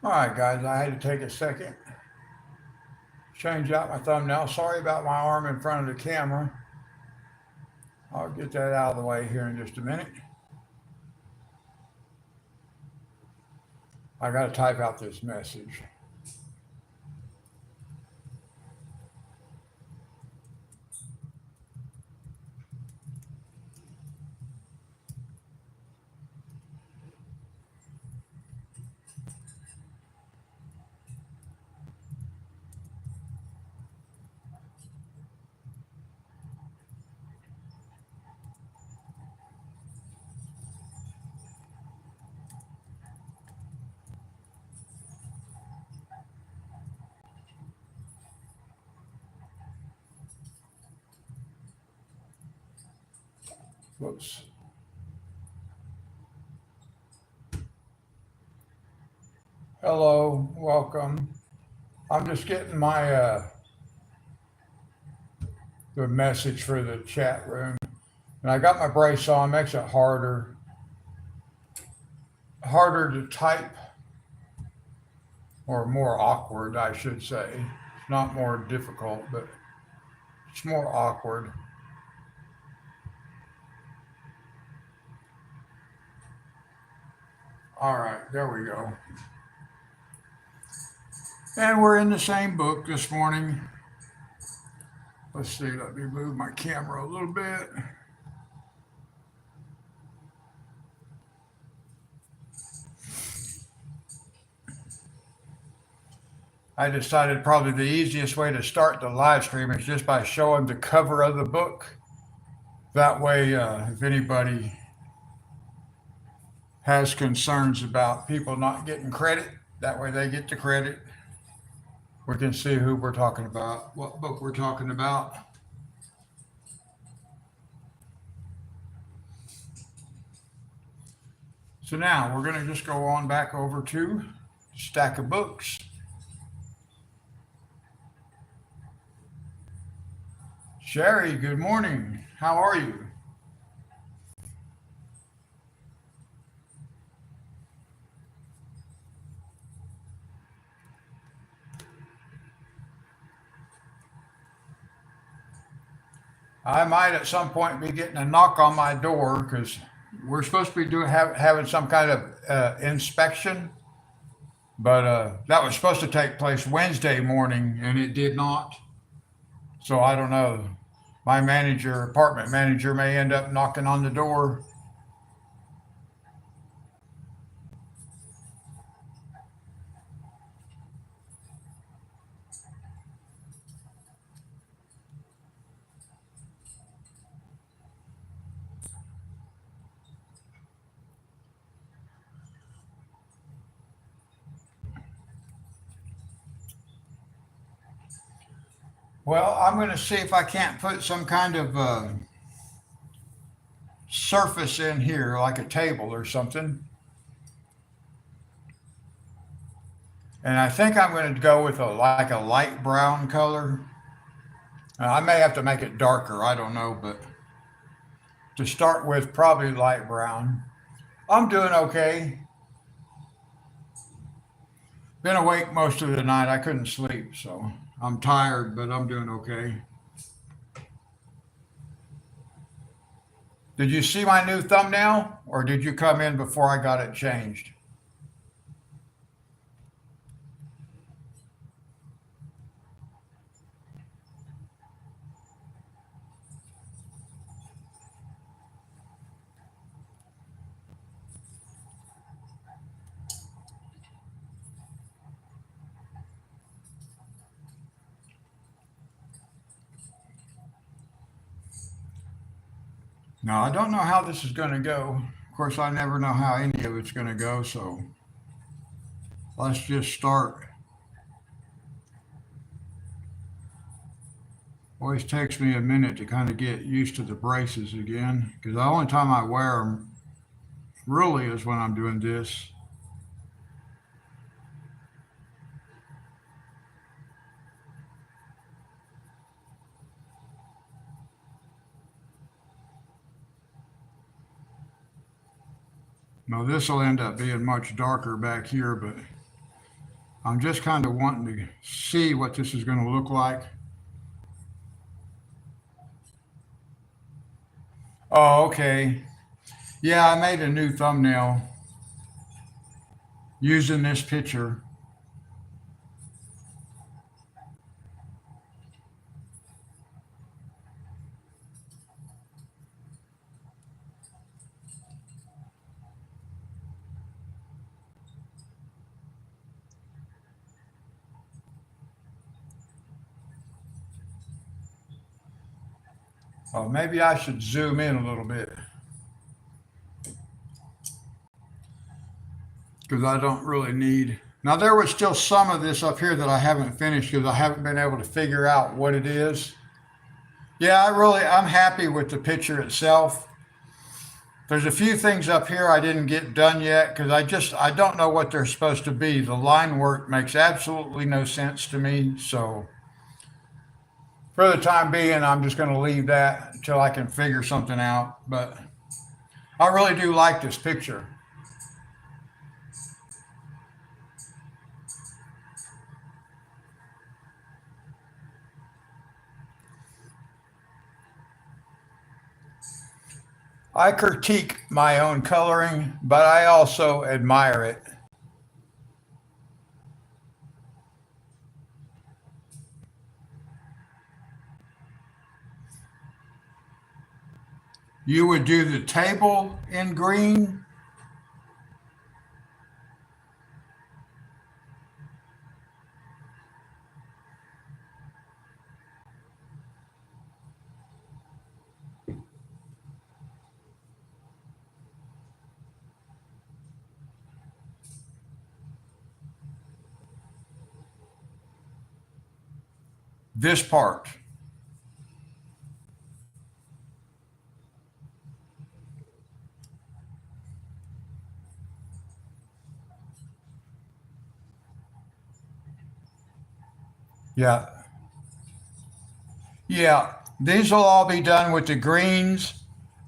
All right, guys, I had to take a second, change out my thumbnail. Sorry about my arm in front of the camera. I'll get that out of the way here in just a minute. I got to type out this message. Whoops. Hello, welcome. I'm just getting my the message for the chat room, and I got my brace on. Makes it harder to type, or more awkward, I should say. It's not more difficult, but it's more awkward. All right, there we go. And we're in the same book this morning. Let's see, let me move my camera a little bit. I decided probably the easiest way to start the live stream is just by showing the cover of the book. That way, if anybody has concerns about people not getting credit, that way they get the credit. We can see who we're talking about, what book we're talking about. So now we're going to just go on back over to Stack of Books. Sherry, good morning. How are you? I might at some point be getting a knock on my door because we're supposed to be having some kind of inspection, but that was supposed to take place Wednesday morning and it did not. So I don't know. My apartment manager, may end up knocking on the door. Well, I'm going to see if I can't put some kind of surface in here, like a table or something. And I think I'm going to go with like a light brown color. I may have to make it darker. I don't know, but to start with, probably light brown. I'm doing okay. Been awake most of the night. I couldn't sleep, so I'm tired, but I'm doing okay. Did you see my new thumbnail, or did you come in before I got it changed? No, I don't know how this is going to go. Of course, I never know how any of it's going to go, so let's just start. Always takes me a minute to kind of get used to the braces again, because the only time I wear them really is when I'm doing this. Now, this will end up being much darker back here, but I'm just kind of wanting to see what this is going to look like. Oh, okay. Yeah, I made a new thumbnail using this picture. Oh, maybe I should zoom in a little bit because I don't really need. Now, there was still some of this up here that I haven't finished because I haven't been able to figure out what it is. Yeah, I'm happy with the picture itself. There's a few things up here I didn't get done yet because I don't know what they're supposed to be. The line work makes absolutely no sense to me. So for the time being, I'm just going to leave that until I can figure something out. But I really do like this picture. I critique my own coloring, but I also admire it. You would do the table in green. This part. Yeah. Yeah. These will all be done with the greens.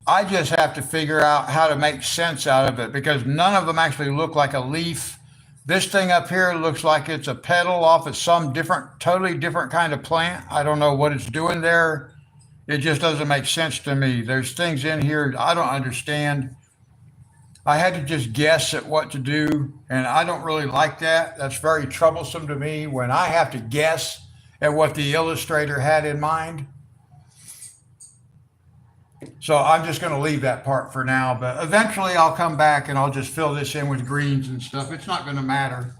I just have to figure out how to make sense out of it because none of them actually look like a leaf. This thing up here looks like it's a petal off of some different, totally different kind of plant. I don't know what it's doing there. It just doesn't make sense to me. There's things in here I don't understand. I had to just guess at what to do, and I don't really like that. That's very troublesome to me when I have to guess at what the illustrator had in mind. So I'm just going to leave that part for now, but eventually I'll come back and I'll just fill this in with greens and stuff. It's not going to matter.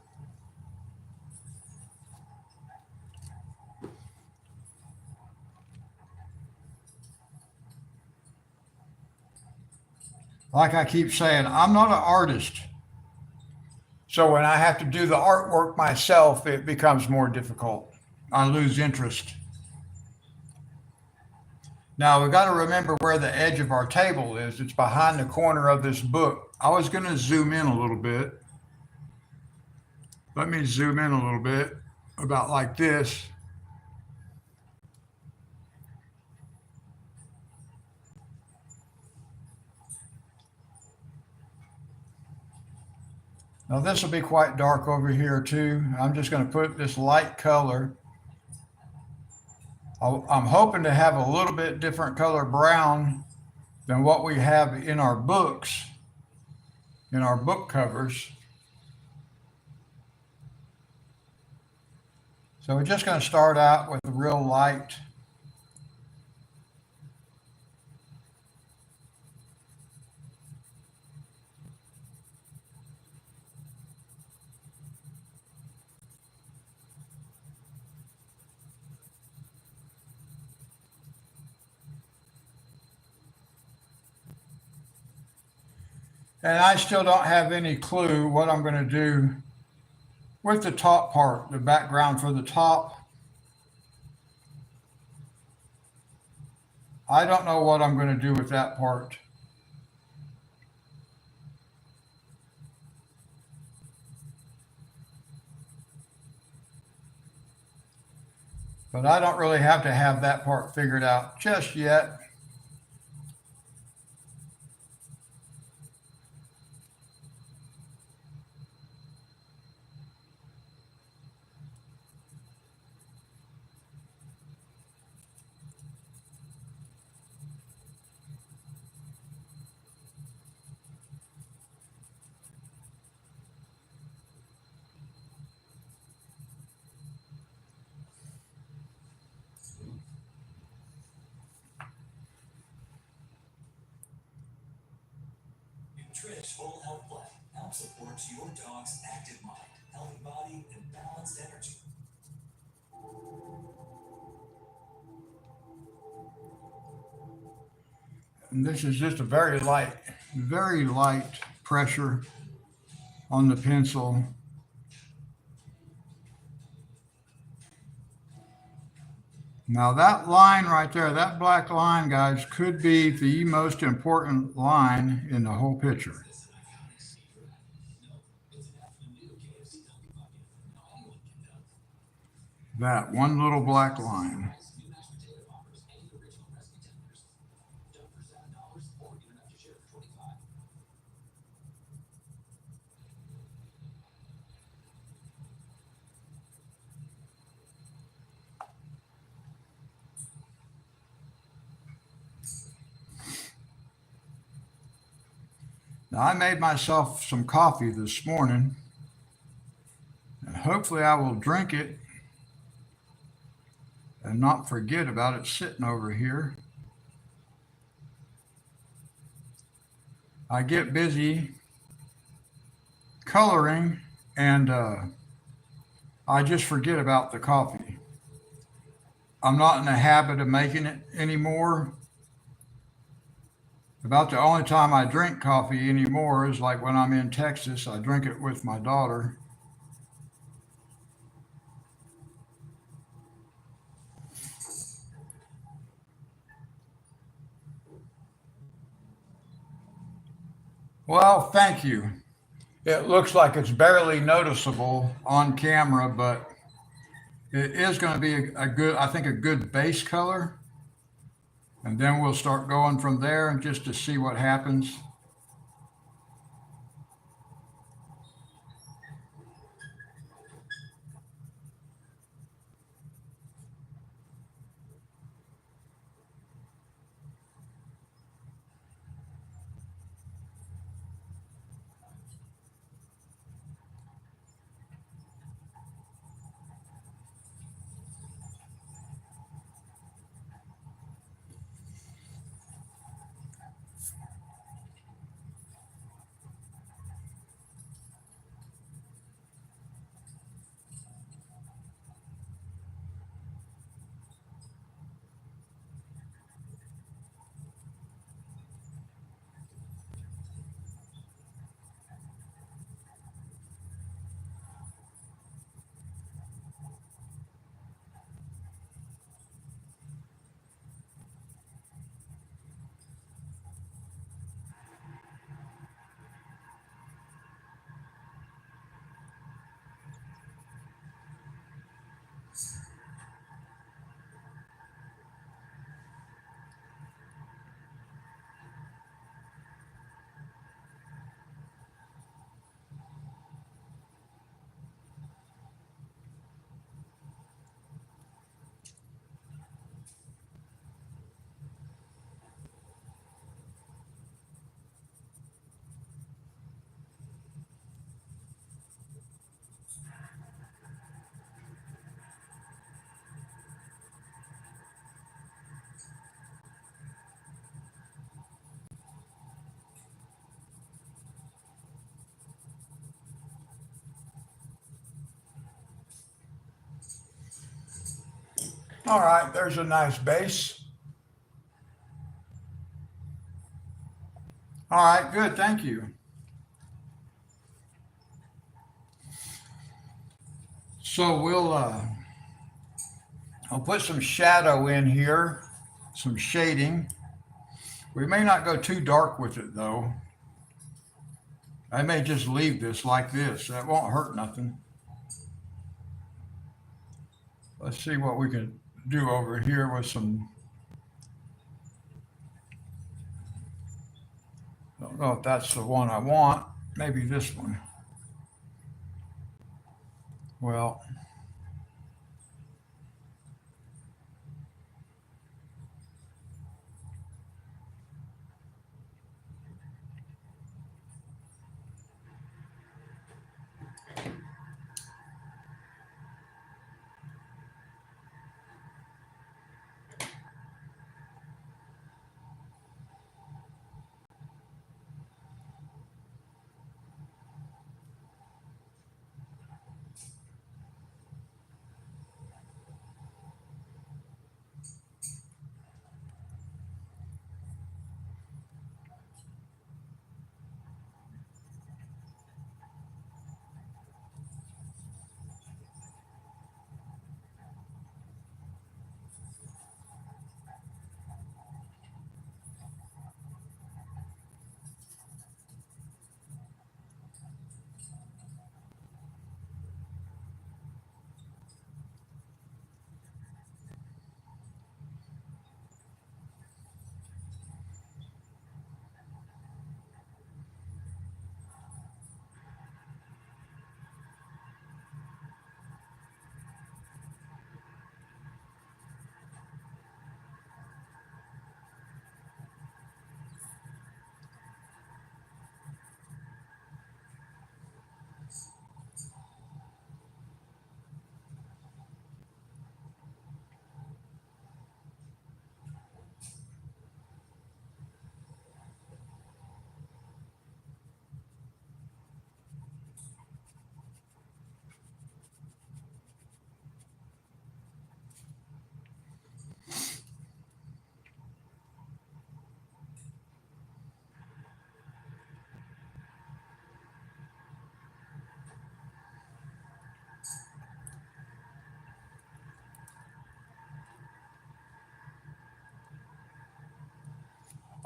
Like I keep saying, I'm not an artist. So when I have to do the artwork myself, it becomes more difficult. I lose interest. Now we've got to remember where the edge of our table is. It's behind the corner of this book. I was going to zoom in a little bit. Let me zoom in a little bit, about like this. Now this will be quite dark over here too. I'm just going to put this light color. I'm hoping to have a little bit different color brown than what we have in our books, in our book covers. So we're just going to start out with a real light. And I still don't have any clue what I'm going to do with the top part, the background for the top. I don't know what I'm going to do with that part. But I don't really have to have that part figured out just yet. Trish Whole Health Plan helps support your dog's active mind, healthy body, and balanced energy. And this is just a very light pressure on the pencil. Now that line right there, that black line, guys, could be the most important line in the whole picture. Is this an iconic secret? No, it's an new KFC Healthy Bucket. Now anyone can help. That one little black line. New mashed potato poppers, any original recipe tenders. Done for $7 or even after share for 25. Now I made myself some coffee this morning, and hopefully I will drink it and not forget about it sitting over here. I get busy coloring and I just forget about the coffee. I'm not in the habit of making it anymore. About the only time I drink coffee anymore is like when I'm in Texas. I drink it with my daughter. Well, thank you. It looks like it's barely noticeable on camera, but it is going to be a good, I think, a good base color. And then we'll start going from there just to see what happens. All right, there's a nice base. All right, good, thank you. So I'll put some shadow in here, some shading. We may not go too dark with it though. I may just leave this like this. That won't hurt nothing. Let's see what we can do over here with some, I don't know if that's the one I want. Maybe this one. Well,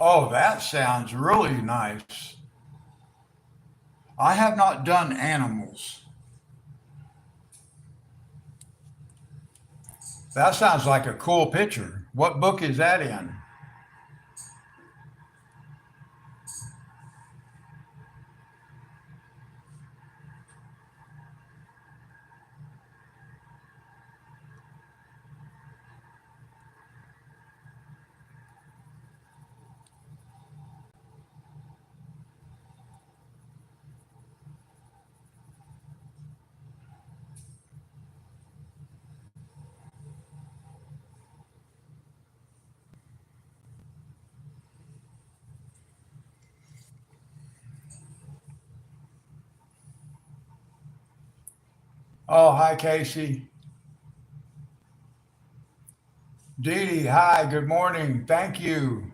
Oh, that sounds really nice. I have not done animals. That sounds like a cool picture. What book is that in? Oh, hi, Casey. Dee Dee, hi, good morning. Thank you.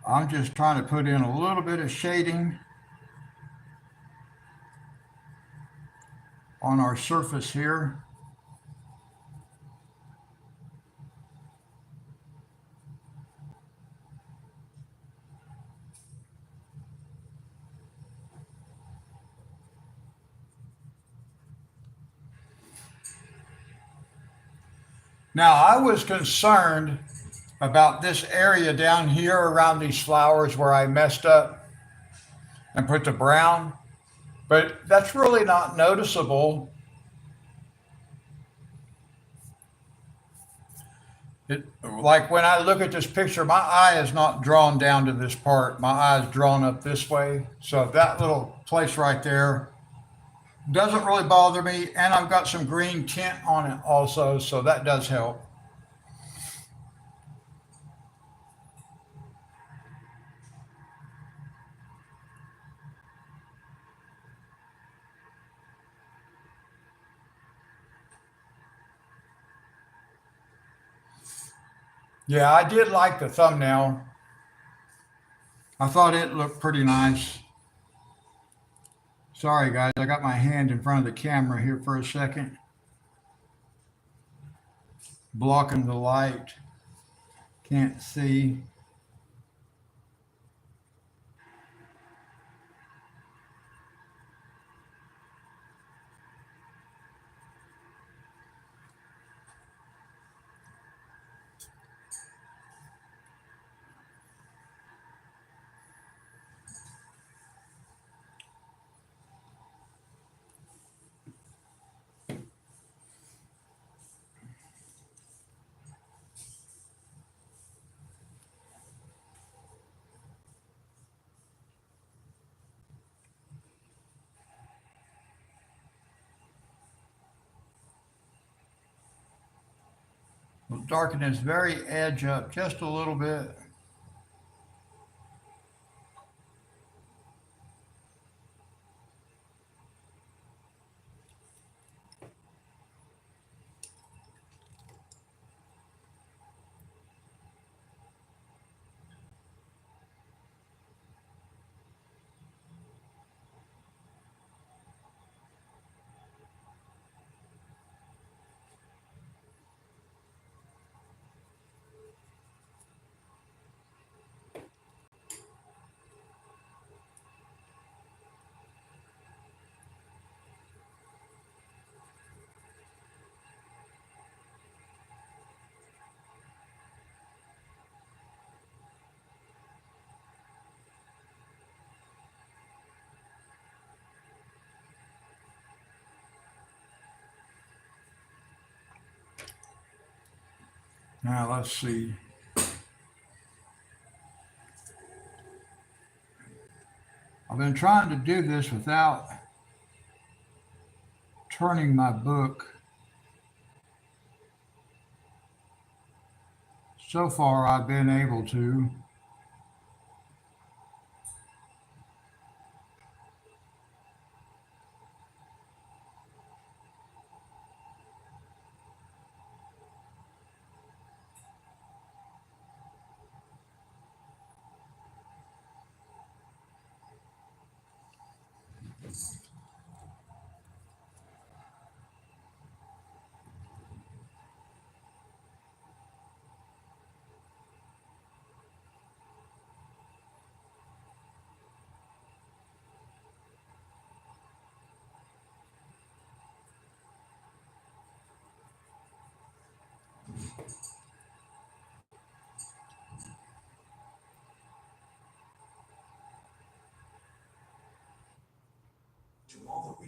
I'm just trying to put in a little bit of shading on our surface here. Now, I was concerned about this area down here around these flowers where I messed up and put the brown, but that's really not noticeable. Like when I look at this picture, my eye is not drawn down to this part. My eye is drawn up this way. So that little place right there doesn't really bother me. And I've got some green tint on it also. So that does help. Yeah, I did like the thumbnail. I thought it looked pretty nice. Sorry, guys. I got my hand in front of the camera here for a second, blocking the light. Can't see. We'll darken this very edge up just a little bit. Now let's see. I've been trying to do this without turning my book. So far, I've been able to.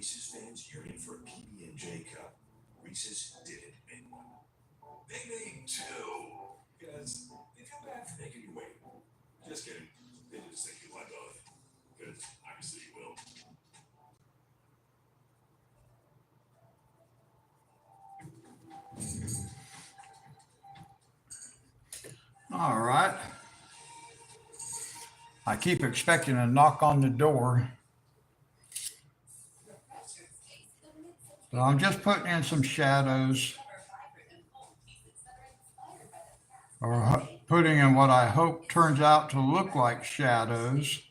Reese's fans yearning for a PB&J Cup. Reese's didn't make one. They made two. Because they feel bad for making you wait. Just kidding. They just think you like both. Because obviously you will. All right. I keep expecting a knock on the door. So I'm just putting in some shadows, or putting in what I hope turns out to look like shadows.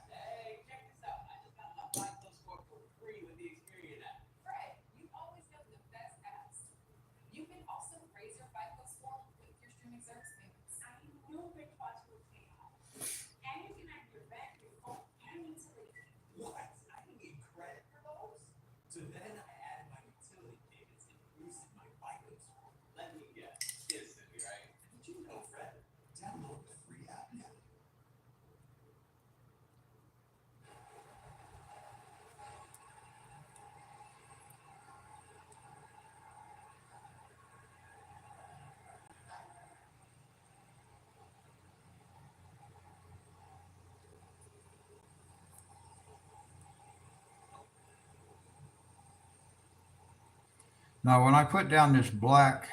Hey, check this out. I just got my FICO score for free with the Experian app. Fred, you always get the best apps. You can also raise your FICO score with your streaming service payments. I know which watch will pay off. And you can add your bank, your phone, and utility. What? I can get credit for those? So then I added my utility payments and boosted my FICO score. Let me guess. Instantly, right? Did you know, Fred? Download the free app now. Now, when I put down this black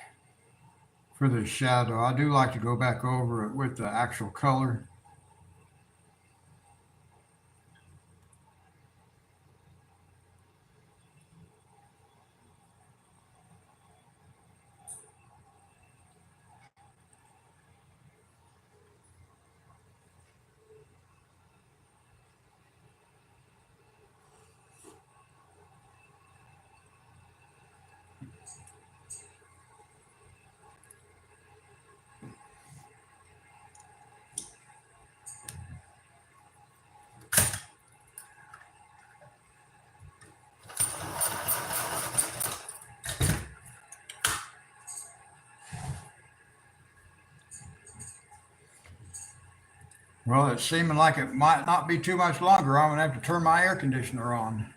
for the shadow, I do like to go back over it with the actual color. Well, it's seeming like it might not be too much longer. I'm gonna have to turn my air conditioner on.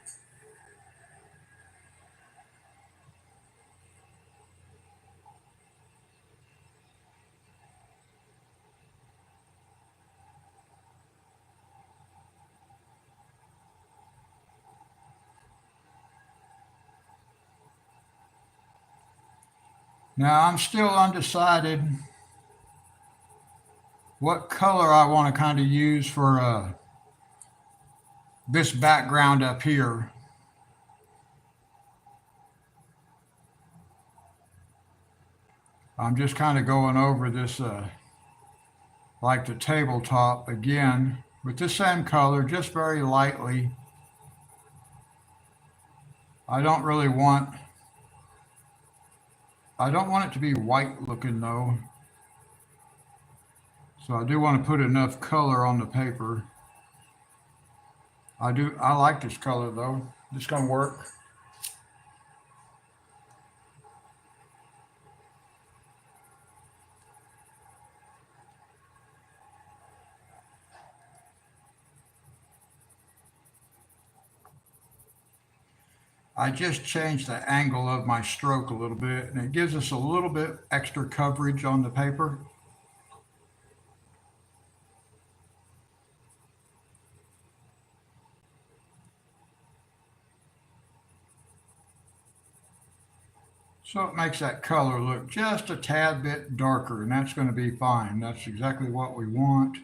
Now, I'm still undecided what color I want to kind of use for this background up here. I'm just kind of going over this like the tabletop again with the same color, just very lightly. I don't want it to be white looking though. So I do want to put enough color on the paper. I like this color though. It's gonna work. I just changed the angle of my stroke a little bit, and it gives us a little bit extra coverage on the paper. So it makes that color look just a tad bit darker, and that's going to be fine. That's exactly what we want.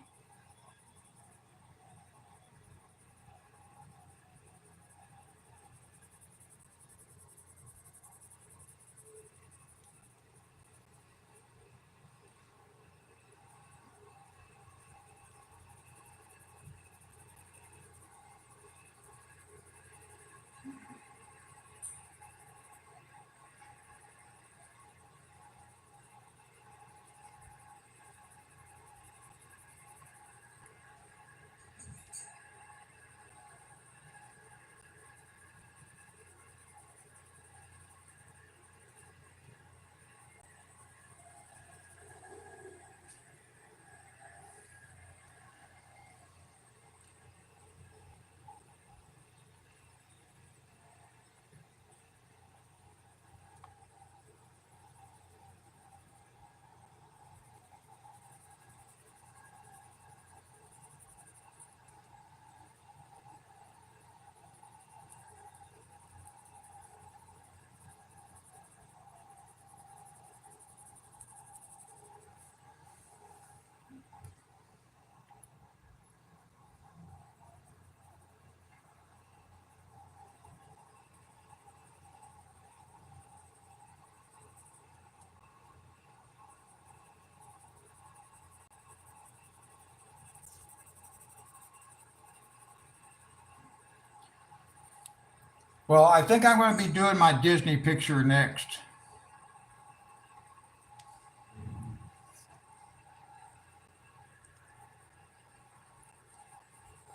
Well, I think I'm going to be doing my Disney picture next.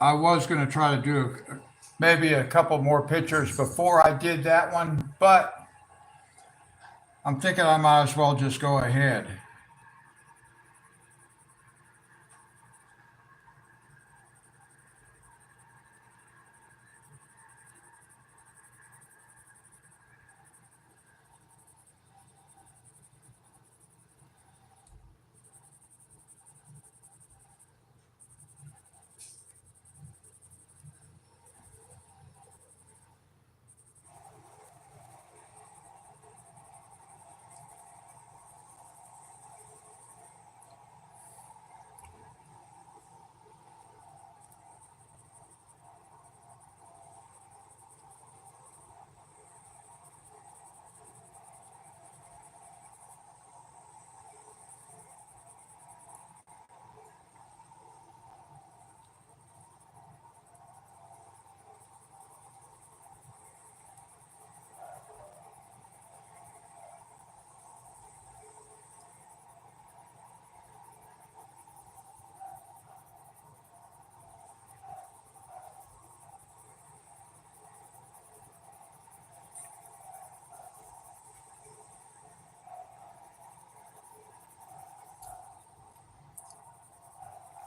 I was going to try to do maybe a couple more pictures before I did that one, but I'm thinking I might as well just go ahead.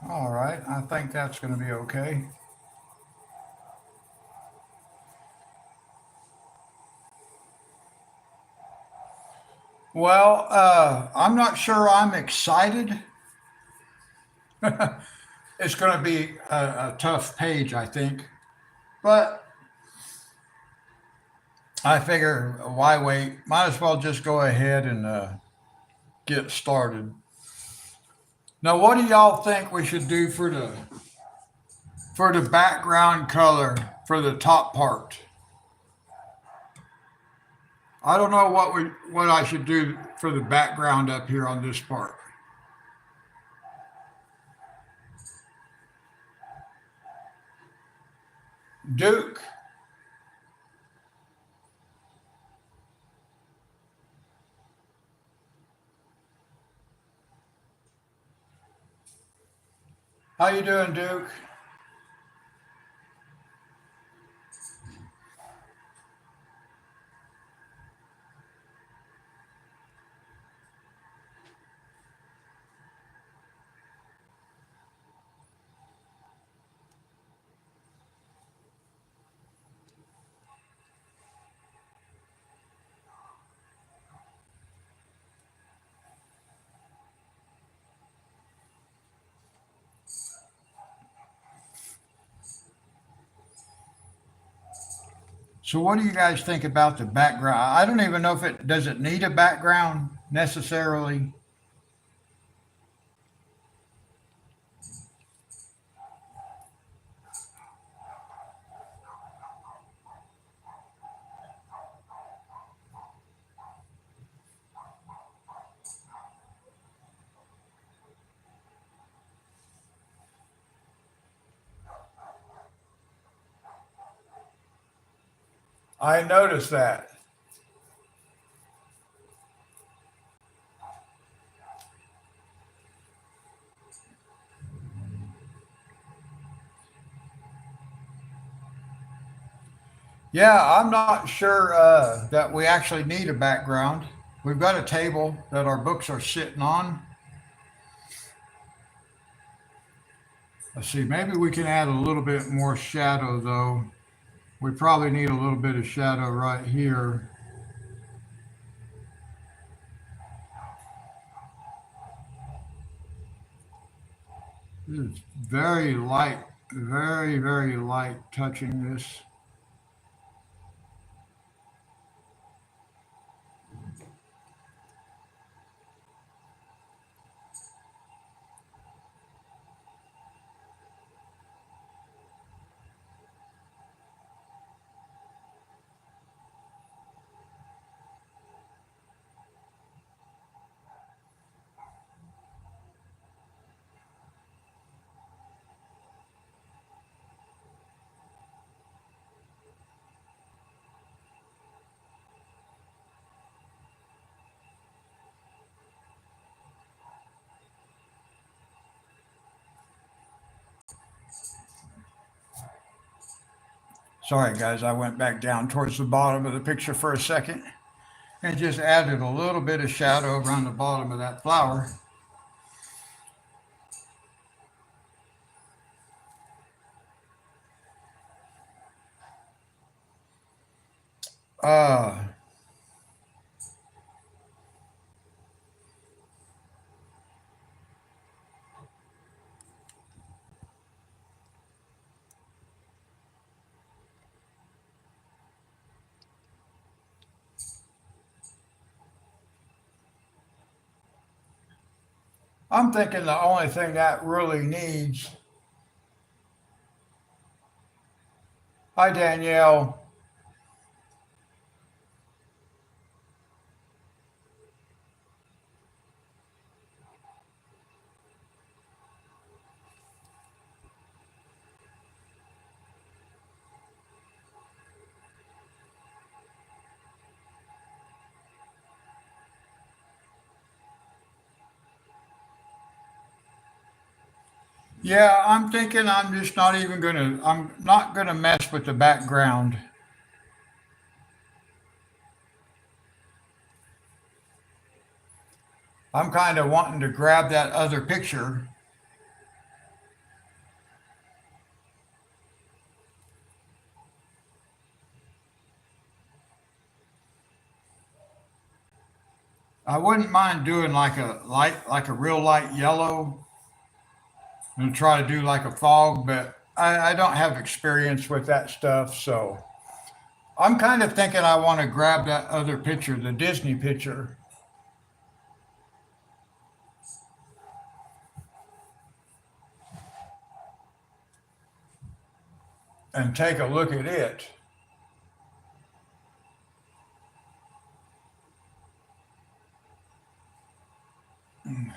All right, I think that's going to be okay. Well, I'm not sure I'm excited. It's going to be a tough page, I think. But I figure why wait? Might as well just go ahead and get started. Now, what do y'all think we should do for the background color for the top part? I don't know what I should do for the background up here on this part. Duke, how you doing, Duke? So, what do you guys think about the background? I don't even know if it does it need a background necessarily. I noticed that. Yeah, I'm not sure that we actually need a background. We've got a table that our books are sitting on. Let's see, maybe we can add a little bit more shadow though. We probably need a little bit of shadow right here. It's very light, very, very light touching this. Sorry, guys, I went back down towards the bottom of the picture for a second and just added a little bit of shadow around the bottom of that flower. Uh, I'm thinking the only thing that really needs. Hi, Danielle. Yeah, I'm thinking I'm not gonna mess with the background. I'm kind of wanting to grab that other picture. I wouldn't mind doing like a real light yellow and try to do like a fog, but I don't have experience with that stuff. So I'm kind of thinking I want to grab that other picture, the Disney picture, and take a look at it.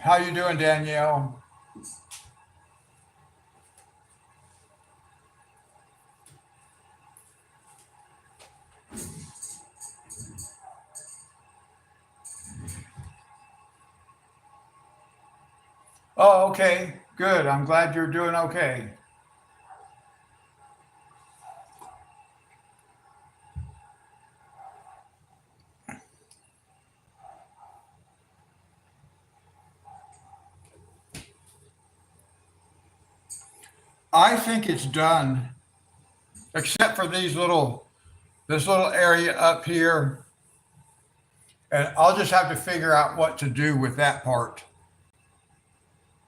How you doing, Danielle? Oh, okay. Good. I'm glad you're doing okay. I think it's done, except for this little area up here, and I'll just have to figure out what to do with that part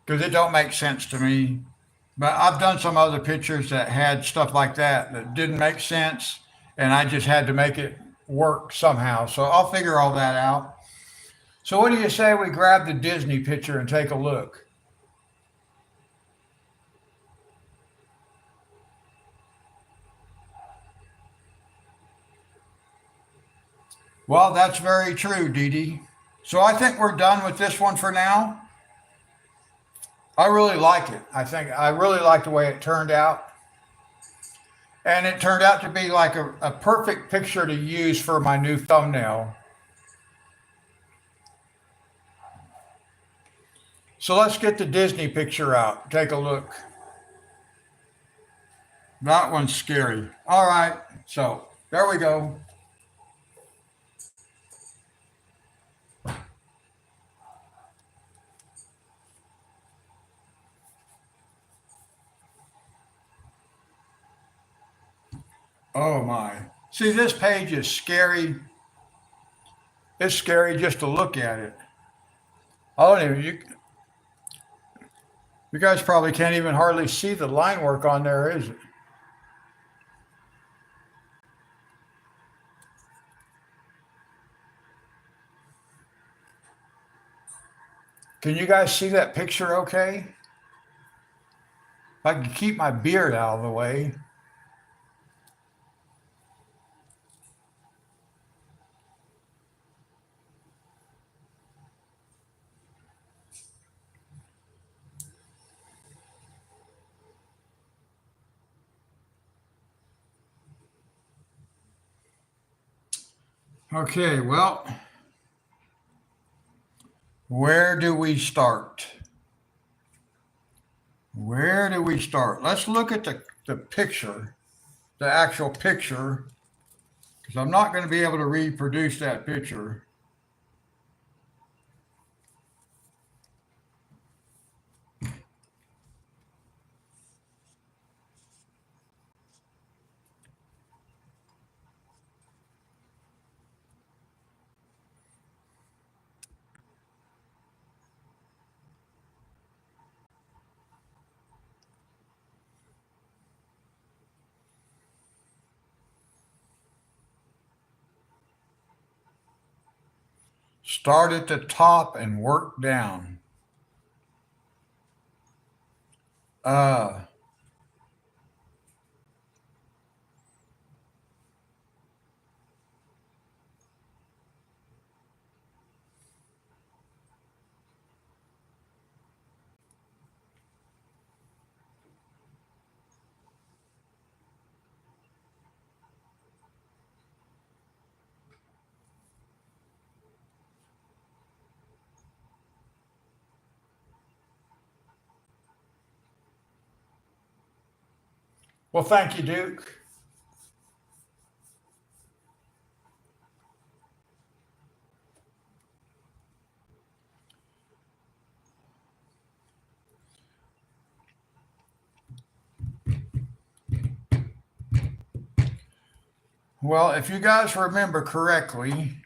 because it don't make sense to me. But I've done some other pictures that had stuff like that that didn't make sense, and I just had to make it work somehow. So I'll figure all that out. So what do you say we grab the Disney picture and take a look? Well, that's very true, Dee Dee. So I think we're done with this one for now. I really like it. I think I really like the way it turned out. And it turned out to be like a perfect picture to use for my new thumbnail. So let's get the Disney picture out. Take a look. That one's scary. All right. So there we go. Oh my. See, this page is scary. It's scary just to look at it. I don't even, you guys probably can't even hardly see the line work on there, is it? Can you guys see that picture okay? If I can keep my beard out of the way. Okay, well, where do we start? Where do we start? Let's look at the picture the actual picture, because I'm not going to be able to reproduce that picture. Start at the top and work down. Uh, well, thank you, Duke. Well, if you guys remember correctly,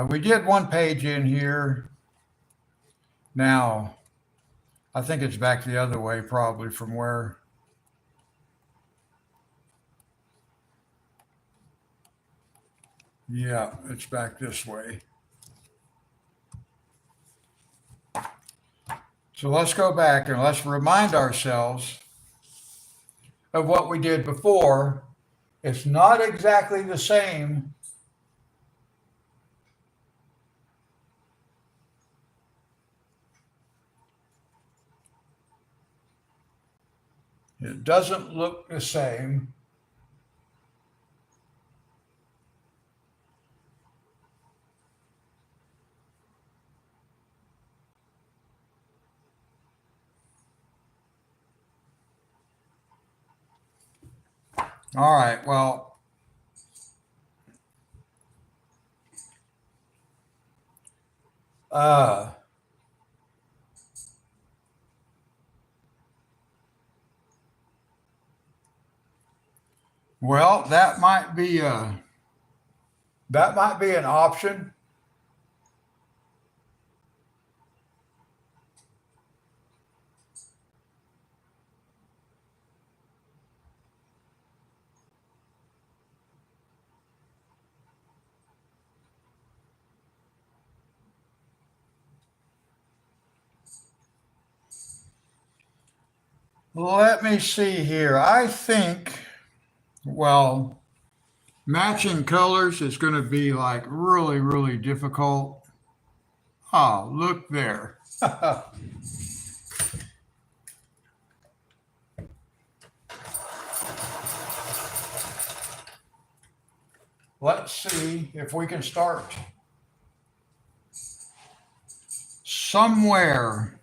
we did one page in here. Now, I think it's back the other way, probably from where. Yeah, it's back this way. So let's go back and let's remind ourselves of what we did before. It's not exactly the same. It doesn't look the same. All right, well, uh, well, that might be an option. Let me see here. I think, well, matching colors is going to be like really, really difficult. Ah, look there. Let's see if we can start somewhere.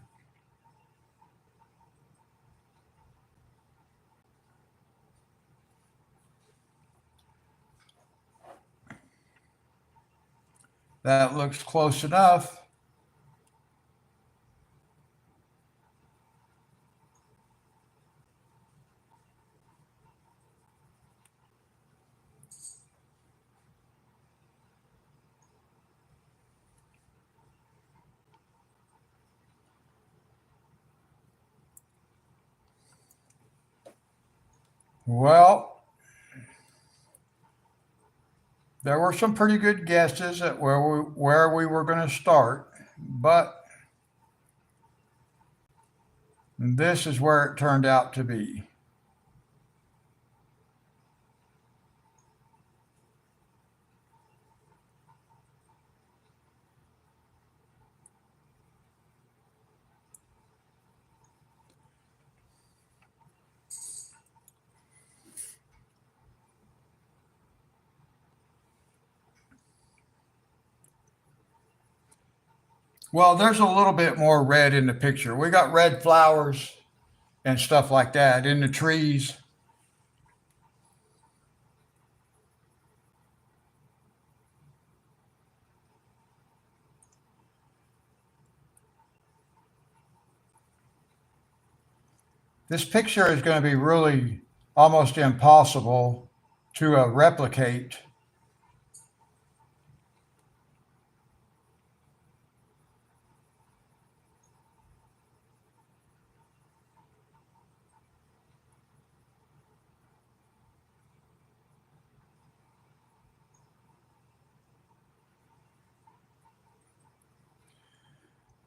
That looks close enough. Well, there were some pretty good guesses at where we were going to start, but this is where it turned out to be. Well, there's a little bit more red in the picture. We got red flowers and stuff like that in the trees. This picture is going to be really almost impossible to replicate.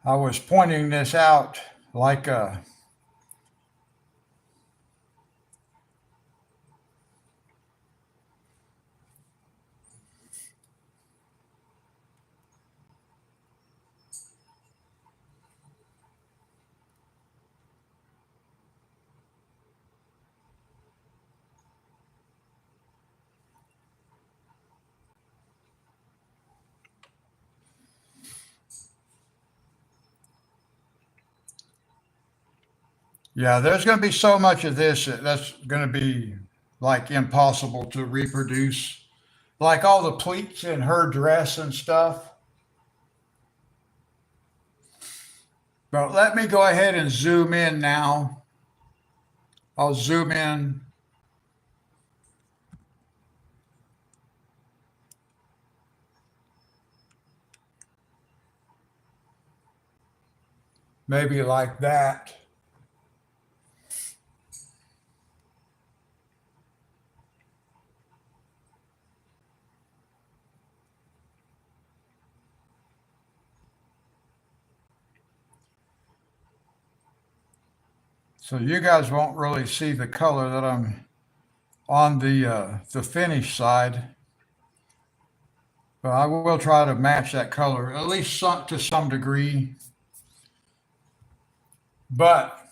I was pointing this out like yeah, there's going to be so much of this that's going to be like impossible to reproduce. Like all the pleats in her dress and stuff. But let me go ahead and zoom in now. I'll zoom in. Maybe like that. So you guys won't really see the color that I'm on the finish side, but I will try to match that color at least to some degree. But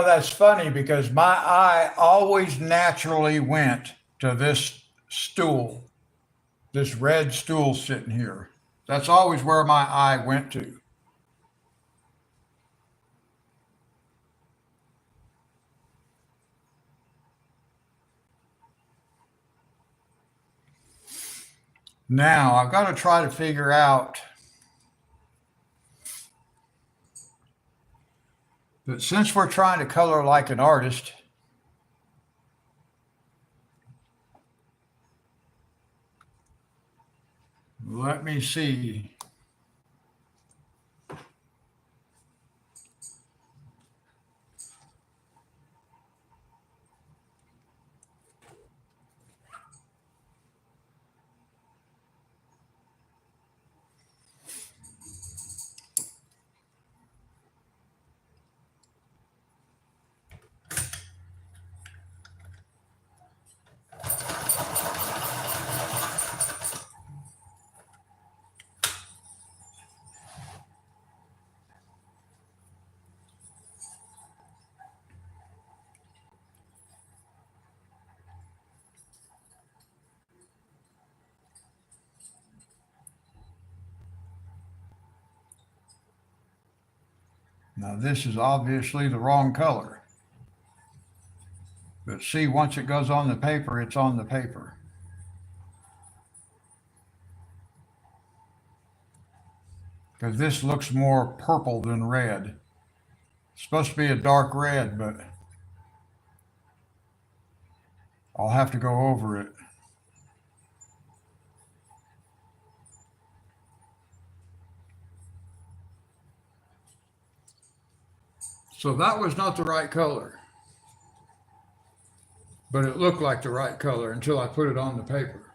that's funny because my eye always naturally went to this stool, this red stool sitting here. That's always where my eye went to. Now I've got to try to figure out that since we're trying to color like an artist, let me see. Now this is obviously the wrong color. But see, once it goes on the paper, it's on the paper. Because this looks more purple than red. It's supposed to be a dark red, but I'll have to go over it. So that was not the right color. But it looked like the right color until I put it on the paper.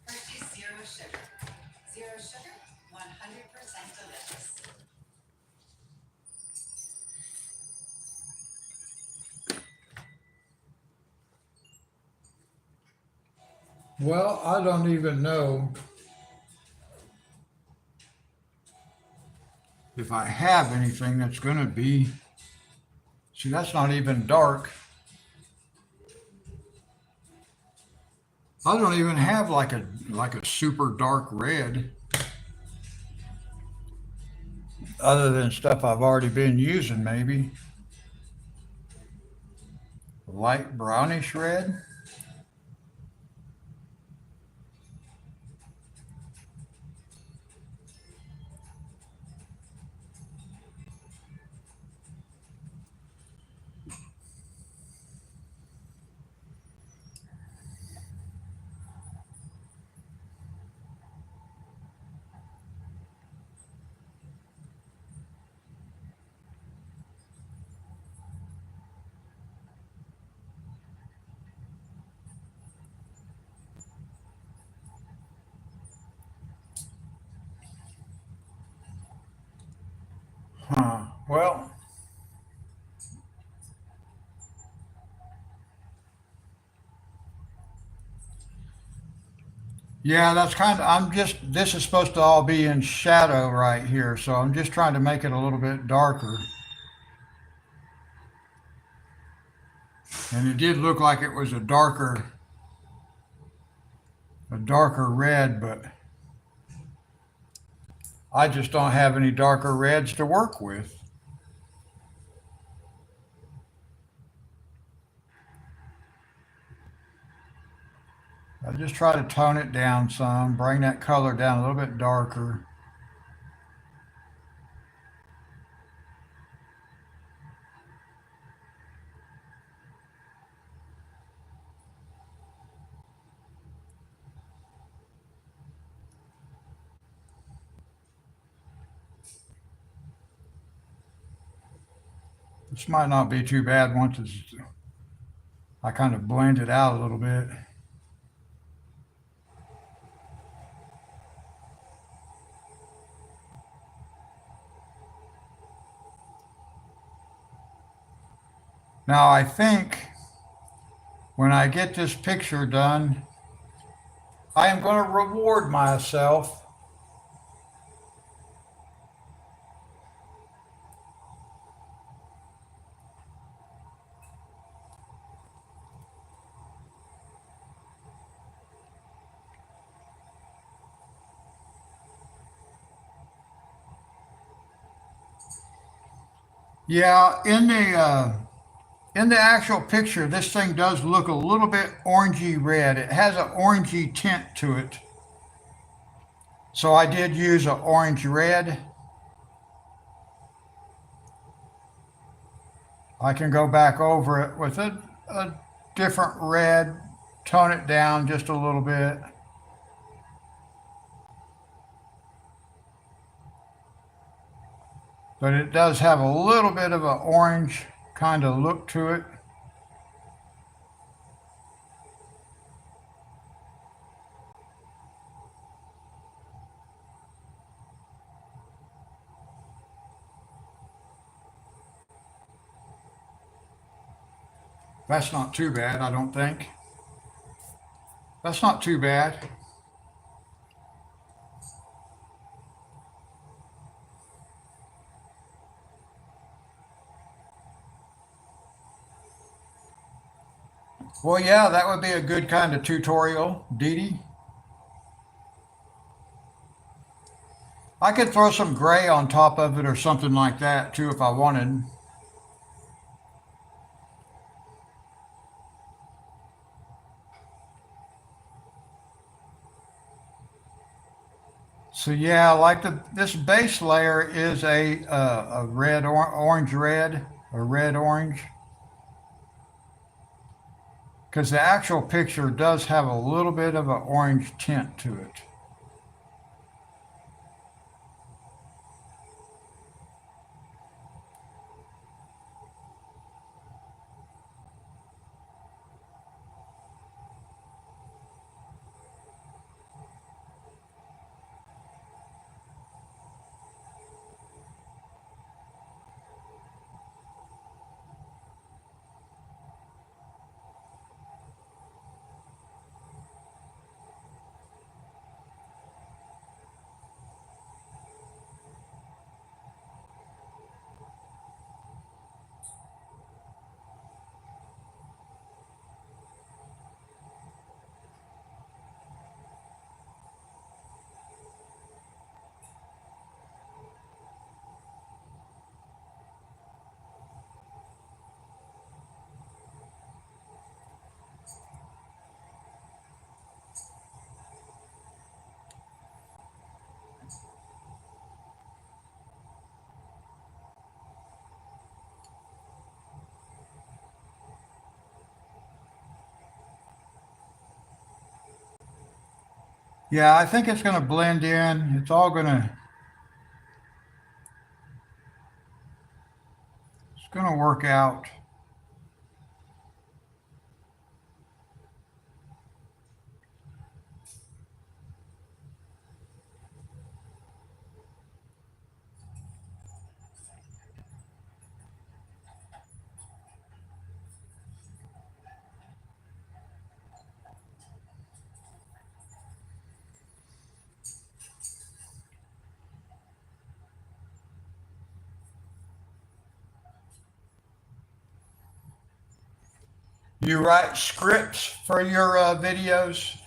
Purchase zero sugar. Zero sugar, 100% delicious. Well, I don't even know if I have anything that's gonna be, see, that's not even dark. I don't even have like a super dark red other than stuff I've already been using, maybe. Light brownish red. Huh. Well, yeah, that's kind of, this is supposed to all be in shadow right here, so I'm just trying to make it a little bit darker. And it did look like it was a darker red, but I just don't have any darker reds to work with. I just try to tone it down some, bring that color down a little bit darker. This might not be too bad once I kind of blend it out a little bit. Now I think when I get this picture done, I am going to reward myself. Yeah, in the actual picture, this thing does look a little bit orangey red. It has an orangey tint to it. So I did use an orange red. I can go back over it with a different red, tone it down just a little bit. But it does have a little bit of an orange kind of look to it. That's not too bad, I don't think. That's not too bad. Well, yeah, that would be a good kind of tutorial, Dee Dee. I could throw some gray on top of it or something like that too if I wanted. So yeah, like this base layer is a red orange red or red orange because the actual picture does have a little bit of an orange tint to it. Yeah, I think it's going to blend in. It's going to work out. You write scripts for your videos?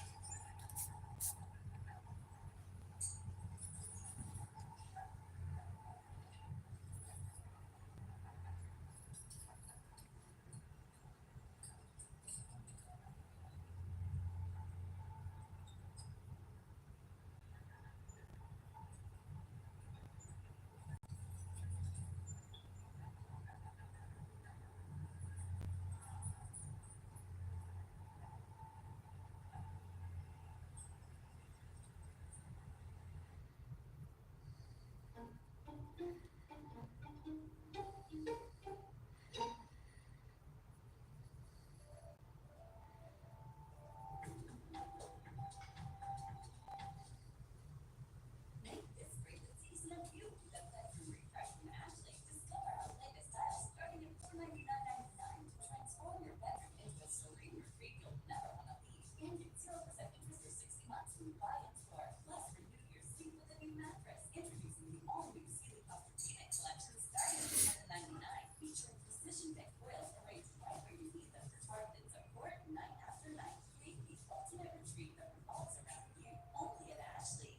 Make this spring the season of you with a bedroom refresh from Ashley. Discover our latest styles starting at $499.99 to transform your bedroom into a serene retreat you'll never want to leave. And get 0% interest for 60 months when you buy in store. Plus, renew your sleep with a new mattress. Introducing the all-new Sealy Posturepedic collection starting at $799, featuring precision-fit coils arranged right where you need them for targeted support night after night. Create the ultimate retreat that revolves around you. Only at Ashley.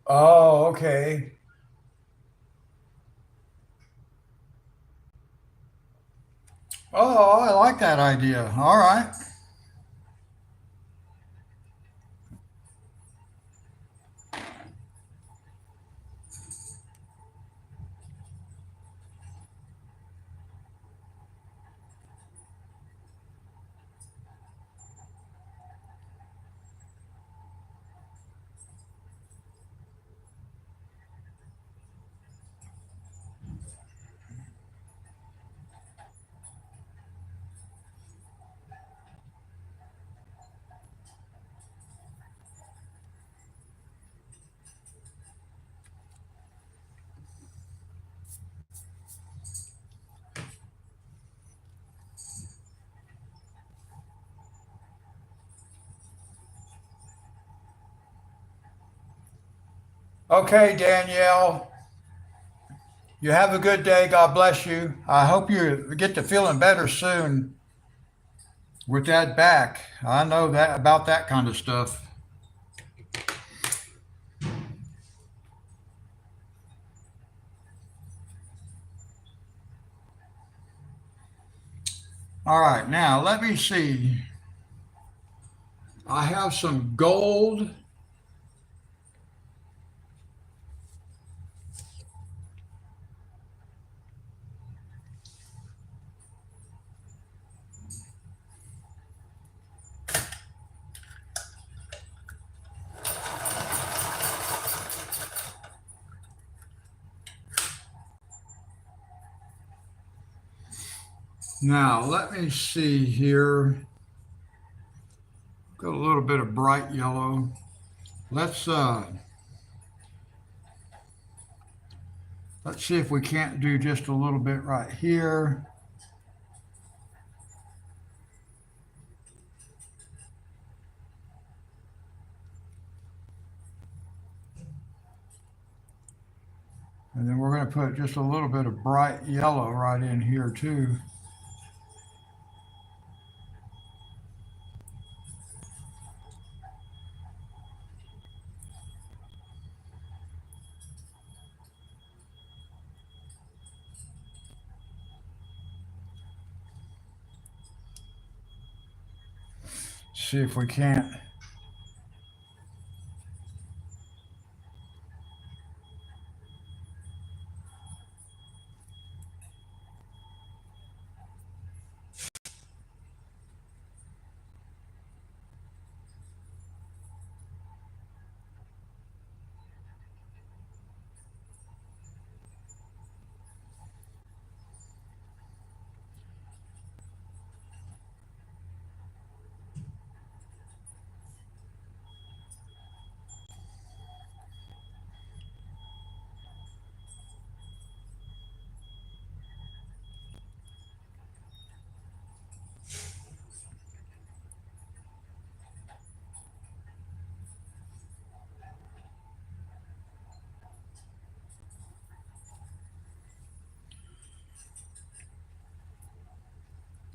Oh, okay. Oh, I like that idea. All right. Okay, Danielle. You have a good day. God bless you. I hope you get to feeling better soon with that back. I know that about that kind of stuff. All right, now let me see. I have some gold. Now let me see here. Got a little bit of bright yellow. Let's let's see if we can't do just a little bit right here. And then we're going to put just a little bit of bright yellow right in here too. See if we can't.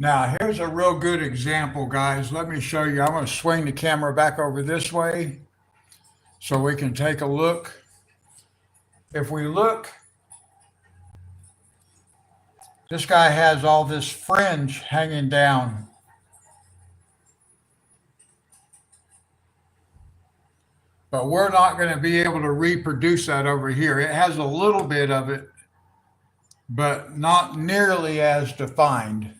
Now, here's a real good example, guys. Let me show you. I'm going to swing the camera back over this way so we can take a look. If we look, this guy has all this fringe hanging down. But we're not going to be able to reproduce that over here. It has a little bit of it, but not nearly as defined.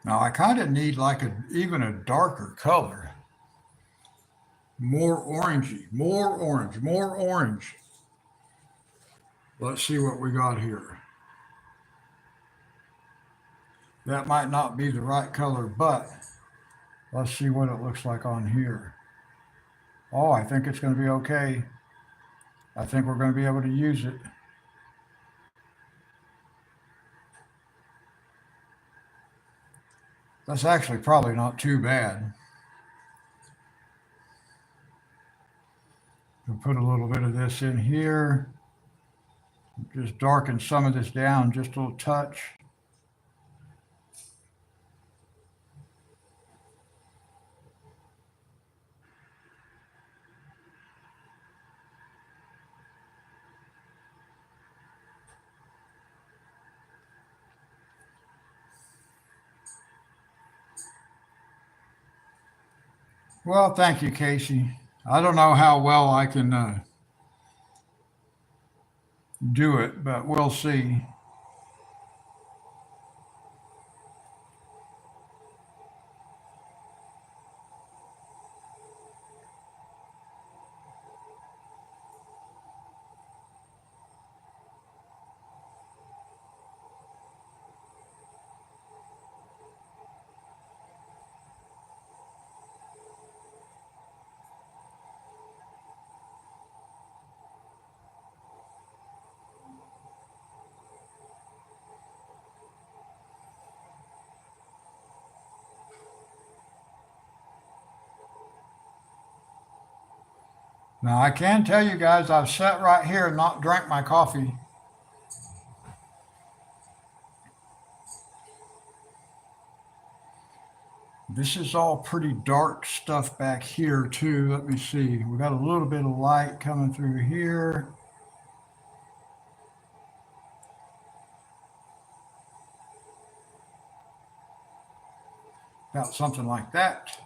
Now I kind of need like even a darker color. More orangey, more orange, more orange. Let's see what we got here. That might not be the right color, but let's see what it looks like on here. Oh, I think it's going to be okay. I think we're going to be able to use it. That's actually probably not too bad. We'll put a little bit of this in here. Just darken some of this down just a little touch. Well, thank you, Casey. I don't know how well I can do it, but we'll see. Now, I can tell you guys, I've sat right here and not drank my coffee. This is all pretty dark stuff back here too. Let me see. We got a little bit of light coming through here. About something like that.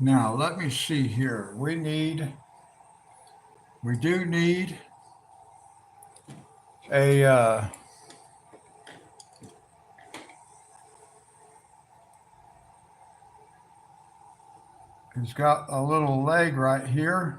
Now, let me see here. We do need a, he's got a little leg right here.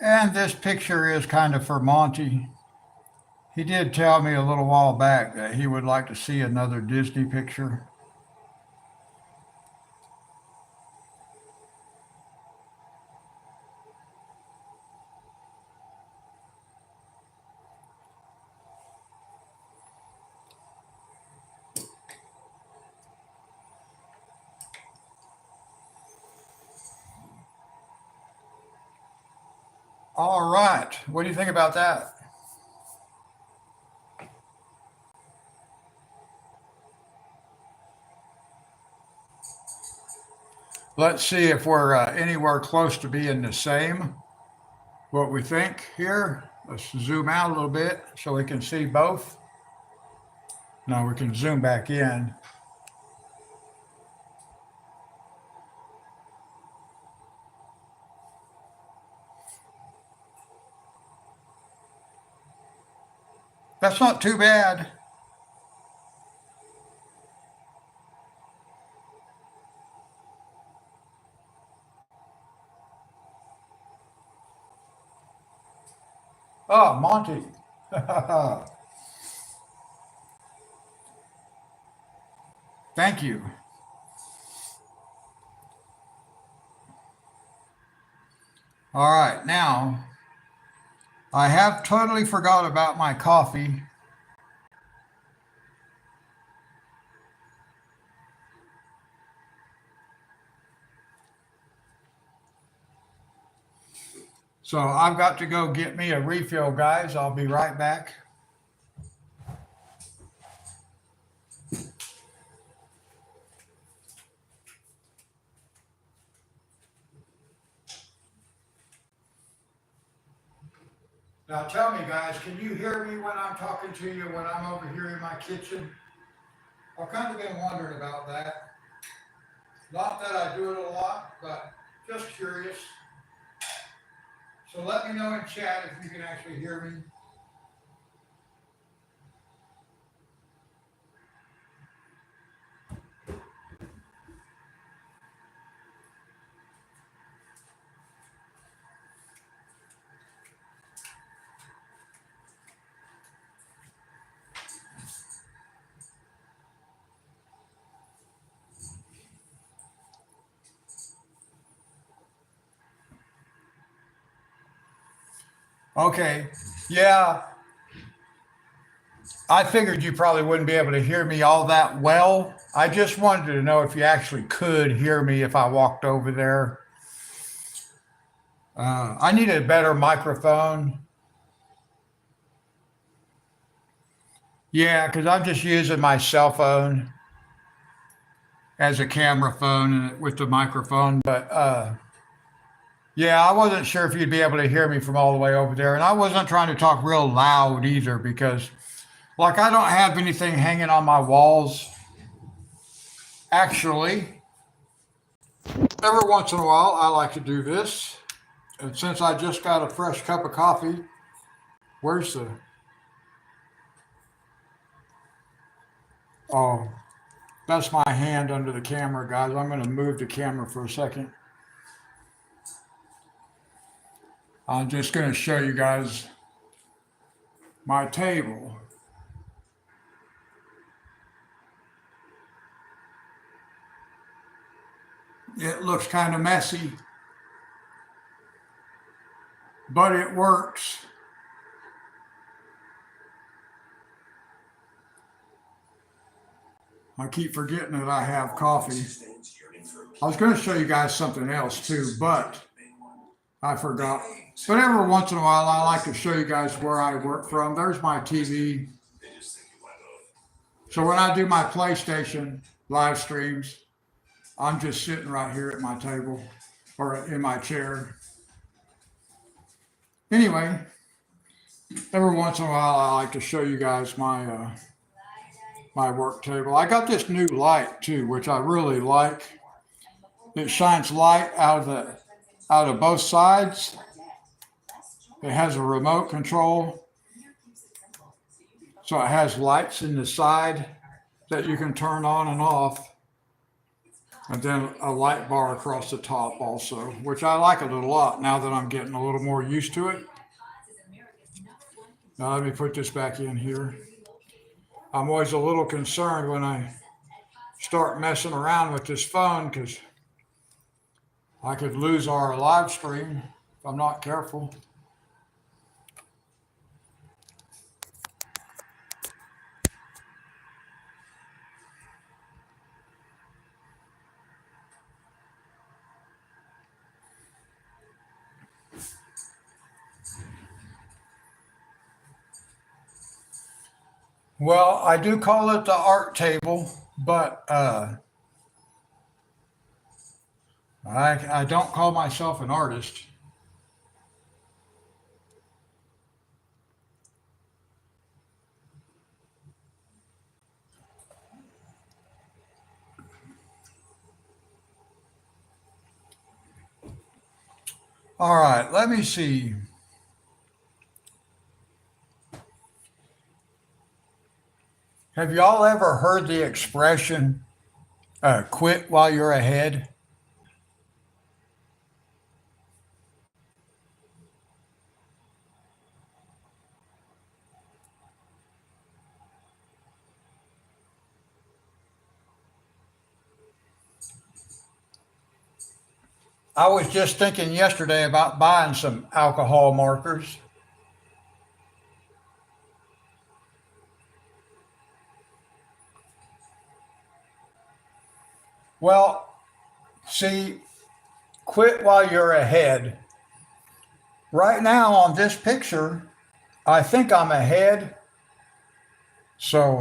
And this picture is kind of for Monty. He did tell me a little while back that he would like to see another Disney picture. All right. What do you think about that? Let's see if we're anywhere close to being the same. What we think here. Let's zoom out a little bit so we can see both. Now we can zoom back in. That's not too bad. Oh, Monty. Thank you. All right, now I have totally forgot about my coffee. So I've got to go get me a refill, guys. I'll be right back. Now tell me, guys, can you hear me when I'm talking to you when I'm over here in my kitchen? I've kind of been wondering about that. Not that I do it a lot, but just curious. So let me know in chat if you can actually hear me. Okay, yeah, I figured you probably wouldn't be able to hear me all that well. I just wanted to know if you actually could hear me if I walked over there. I need a better microphone. Yeah, because I'm just using my cell phone as a camera phone and with the microphone. But yeah, I wasn't sure if you'd be able to hear me from all the way over there. And I wasn't trying to talk real loud either because, like, I don't have anything hanging on my walls. Actually, every once in a while, I like to do this. And since I just got a fresh cup of coffee, where's the. Oh, that's my hand under the camera, guys. I'm going to move the camera for a second. I'm just going to show you guys my table. It looks kind of messy, but it works. I keep forgetting that I have coffee. Reese's fans yearning for a I was going to show you guys something else too, but I forgot. But every once in a while, I like to show you guys where I work from. There's my TV. They just think you let off. So when I do my PlayStation live streams, I'm just sitting right here at my table or in my chair. Anyway, every once in a while, I like to show you guys my my work table. I got this new light too, which I really like. It shines light out of both sides. It has a remote control, so it has lights in the side that you can turn on and off, and then a light bar across the top also, which I like it a lot now that I'm getting a little more used to it. Now let me put this back in here. I'm always a little concerned when I start messing around with this phone because I could lose our live stream if I'm not careful. Well, I do call it the art table, but I don't call myself an artist. All right, let me see. Have y'all ever heard the expression, quit while you're ahead? I was just thinking yesterday about buying some alcohol markers. Well, see, quit while you're ahead. Right now on this picture, I think I'm ahead. So,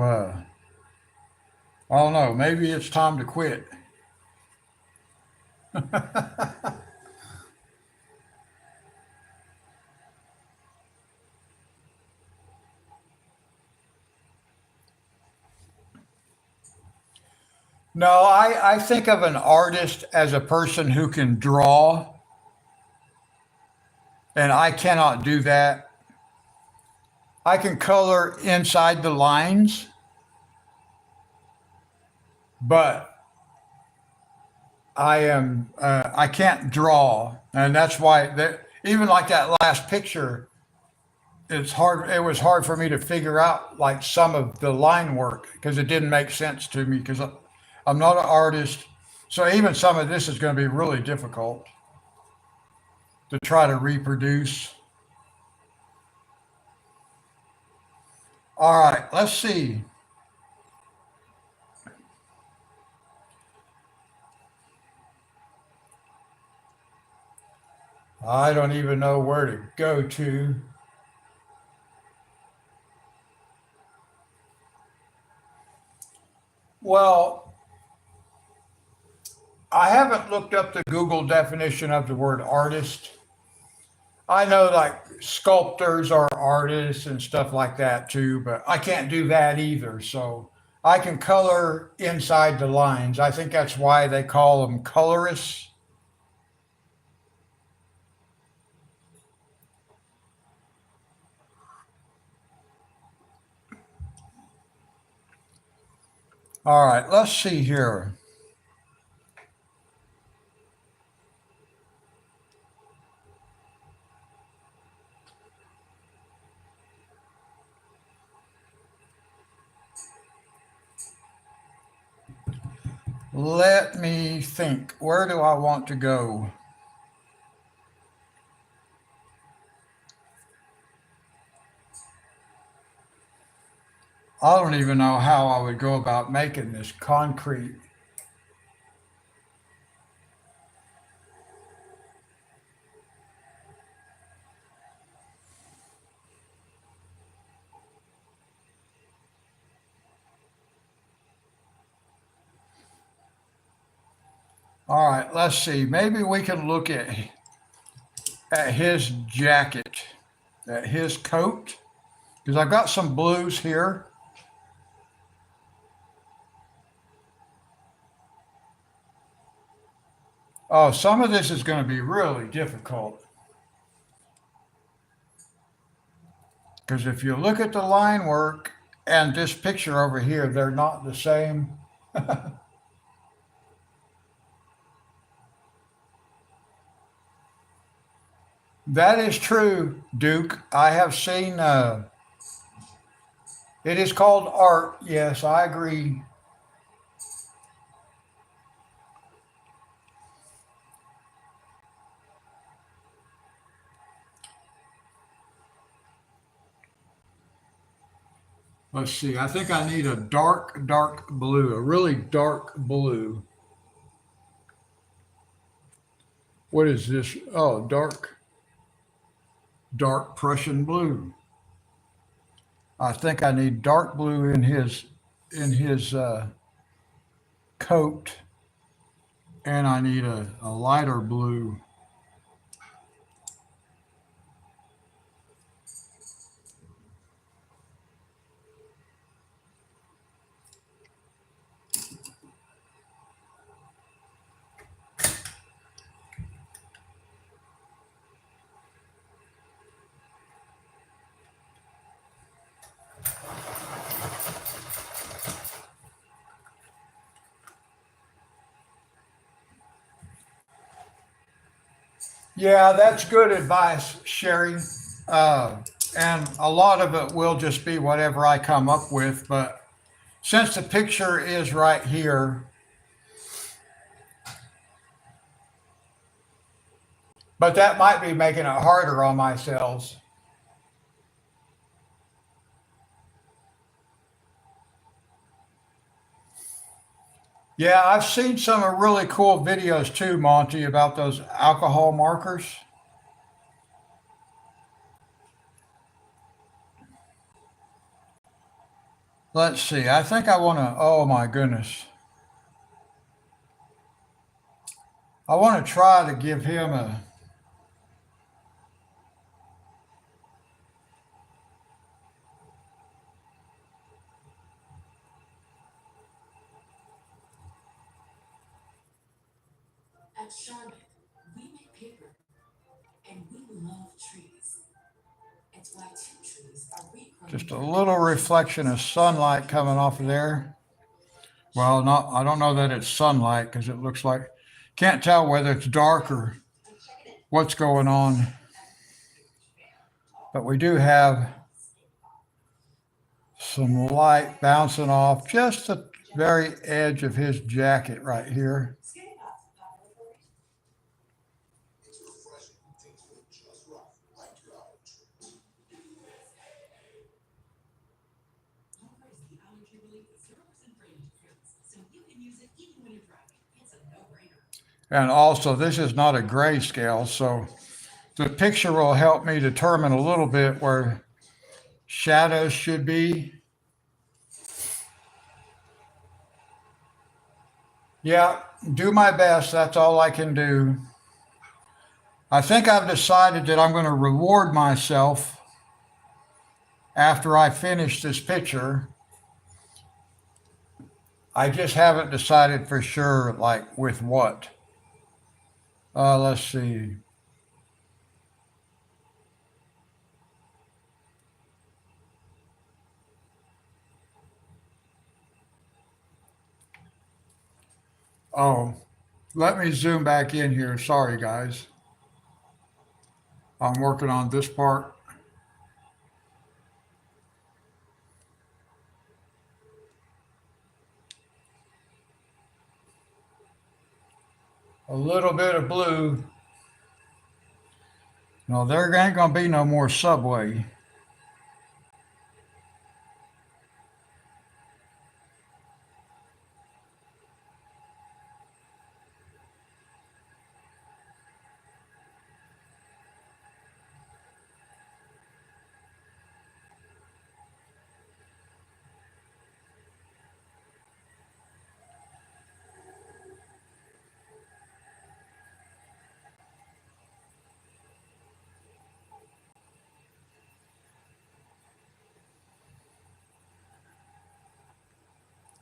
I don't know, maybe it's time to quit. No, I think of an artist as a person who can draw, and I cannot do that. I can color inside the lines, but I can't draw, and that's why that even like that last picture, it's hard. It was hard for me to figure out like some of the line work because it didn't make sense to me because I'm not an artist. So even some of this is going to be really difficult to try to reproduce. All right, let's see. I don't even know where to go to. Well, I haven't looked up the Google definition of the word artist. I know like sculptors are artists and stuff like that too, but I can't do that either. So I can color inside the lines. I think that's why they call them colorists. All right, let's see here. Let me think. Where do I want to go? I don't even know how I would go about making this concrete. All right, let's see. Maybe we can look at his jacket, at his coat, because I've got some blues here. Oh, some of this is going to be really difficult. Because if you look at the line work and this picture over here, they're not the same. That is true, Duke. I have seen, it is called art. Yes, I agree. Let's see. I think I need a dark, dark blue, a really dark blue. What is this? Oh, dark, dark Prussian blue. I think I need dark blue in his coat, and I need a lighter blue. Yeah, that's good advice, Sherry. Uh, and a lot of it will just be whatever I come up with. But since the picture is right here, but that might be making it harder on myself. Yeah, I've seen some really cool videos too, Monty, about those alcohol markers. Let's see. I think I want to, oh my goodness. I want to try to give him a, At Charlotte, we make paper and we love trees. It's why two trees are just regrowing a their little branches reflection of so sunlight coming they off of grow there. Well, Charlotte not, I don't know that it's sunlight because it looks like, can't tell whether it's dark or what's going on. But we do have some light bouncing off just the very edge of his jacket right here. It's refreshing. Tastes just right, like college. Clover is the allergy relief with 0% brain interference, so you can use it even when you're driving. It's a no-brainer. And also, this is not a grayscale, so the picture will help me determine a little bit where shadows should be. Yeah, do my best. That's all I can do. I think I've decided that I'm going to reward myself after I finish this picture. I just haven't decided for sure, like with what. Let's see. Oh, let me zoom back in here. Sorry, guys. I'm working on this part. A little bit of blue. No, there ain't gonna be no more subway.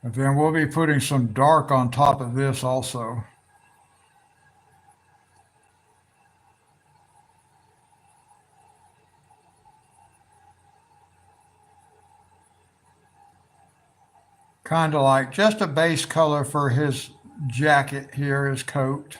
And then we'll be putting some dark on top of this also. Kind of like just a base color for his jacket here, his coat.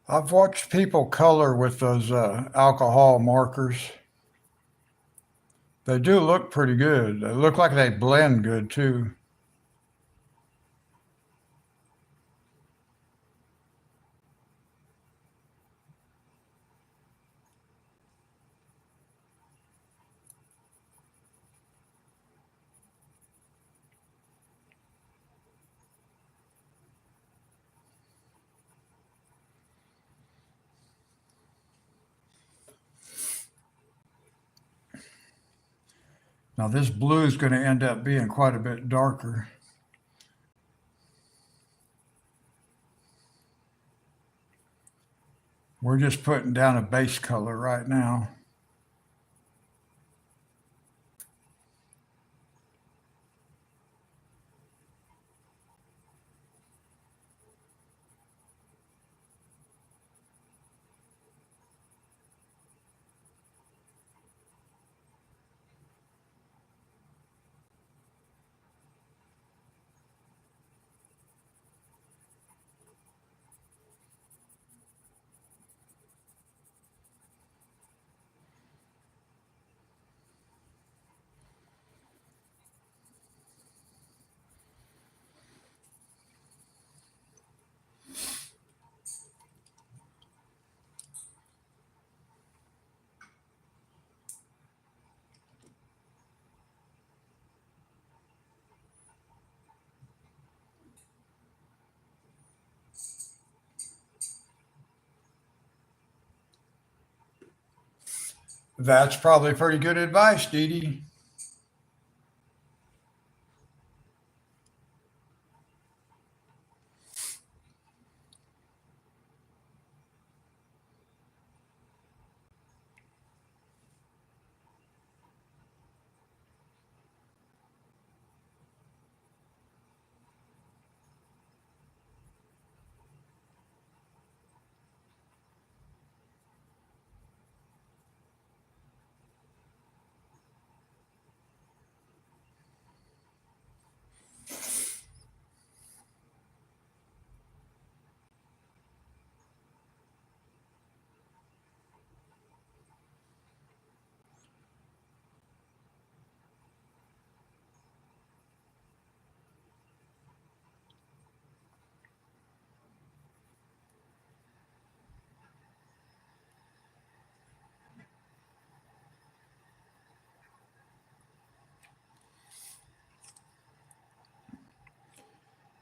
I've watched people color with those alcohol markers. They do look pretty good. They look like they blend good too. Now this blue is going to end up being quite a bit darker. We're just putting down a base color right now. That's probably pretty good advice, Dee Dee.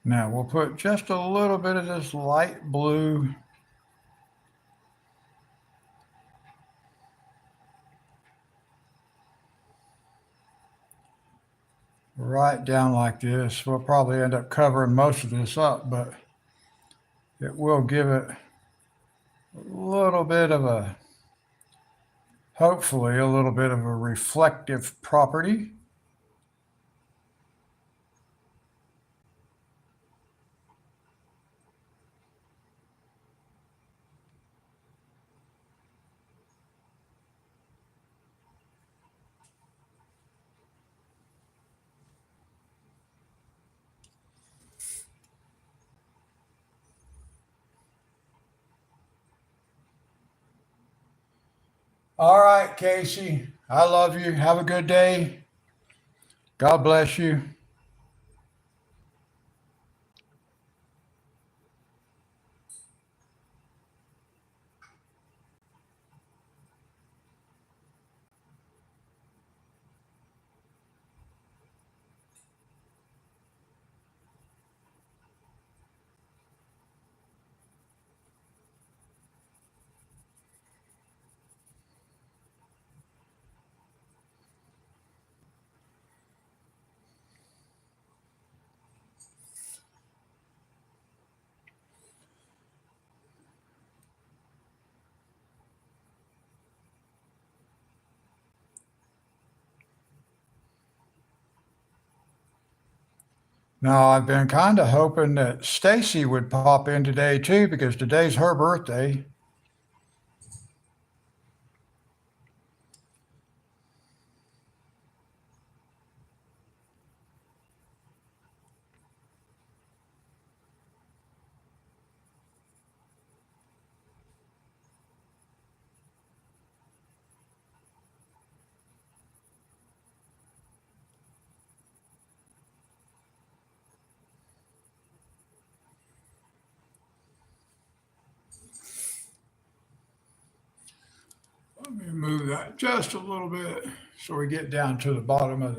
Now we'll put just a little bit of this light blue. right down like this. We'll probably end up covering most of this up, but it will give it a little bit of a, hopefully, a little bit of a reflective property. All right, Casey, I love you. Have a good day. God bless you. Now, I've been kind of hoping that Stacy would pop in today too, because today's her birthday. Let me move that just a little bit so we get down to the bottom of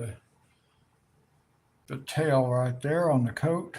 the tail right there on the coat.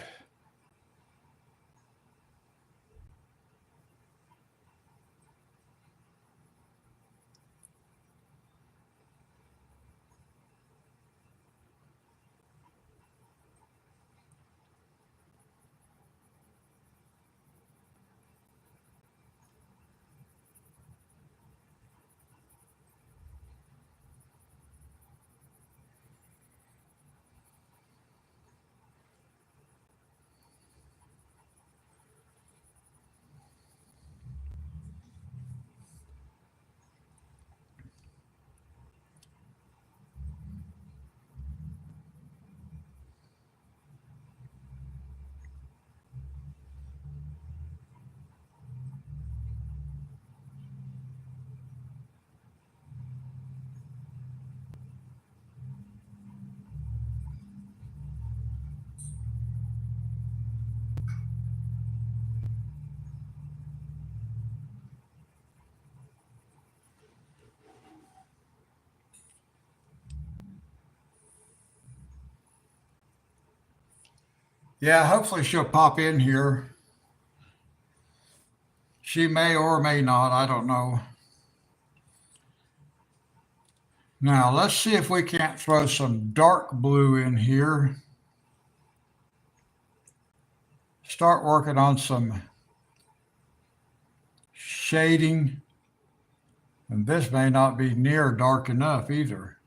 Yeah, hopefully she'll pop in here. She may or may not, I don't know. Now, let's see if we can't throw some dark blue in here. Start working on some shading. And this may not be near dark enough either.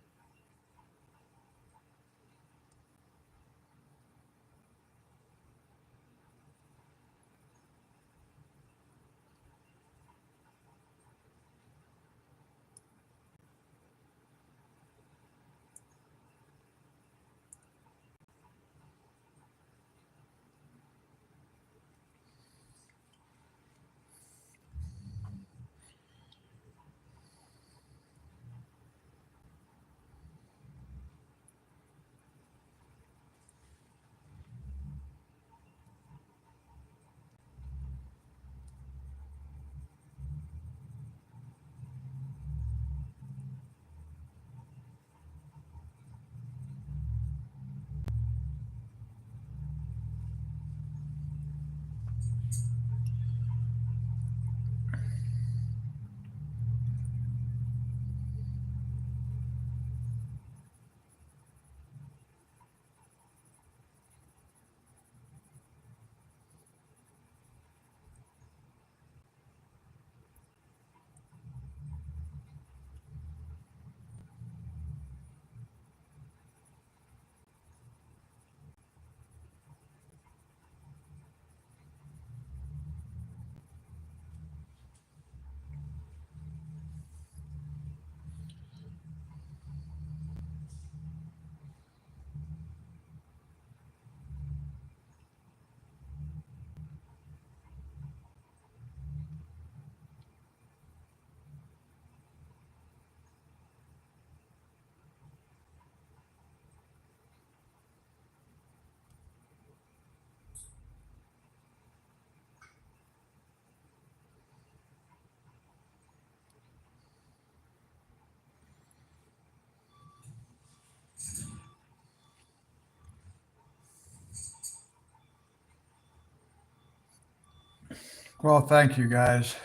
Well, thank you guys.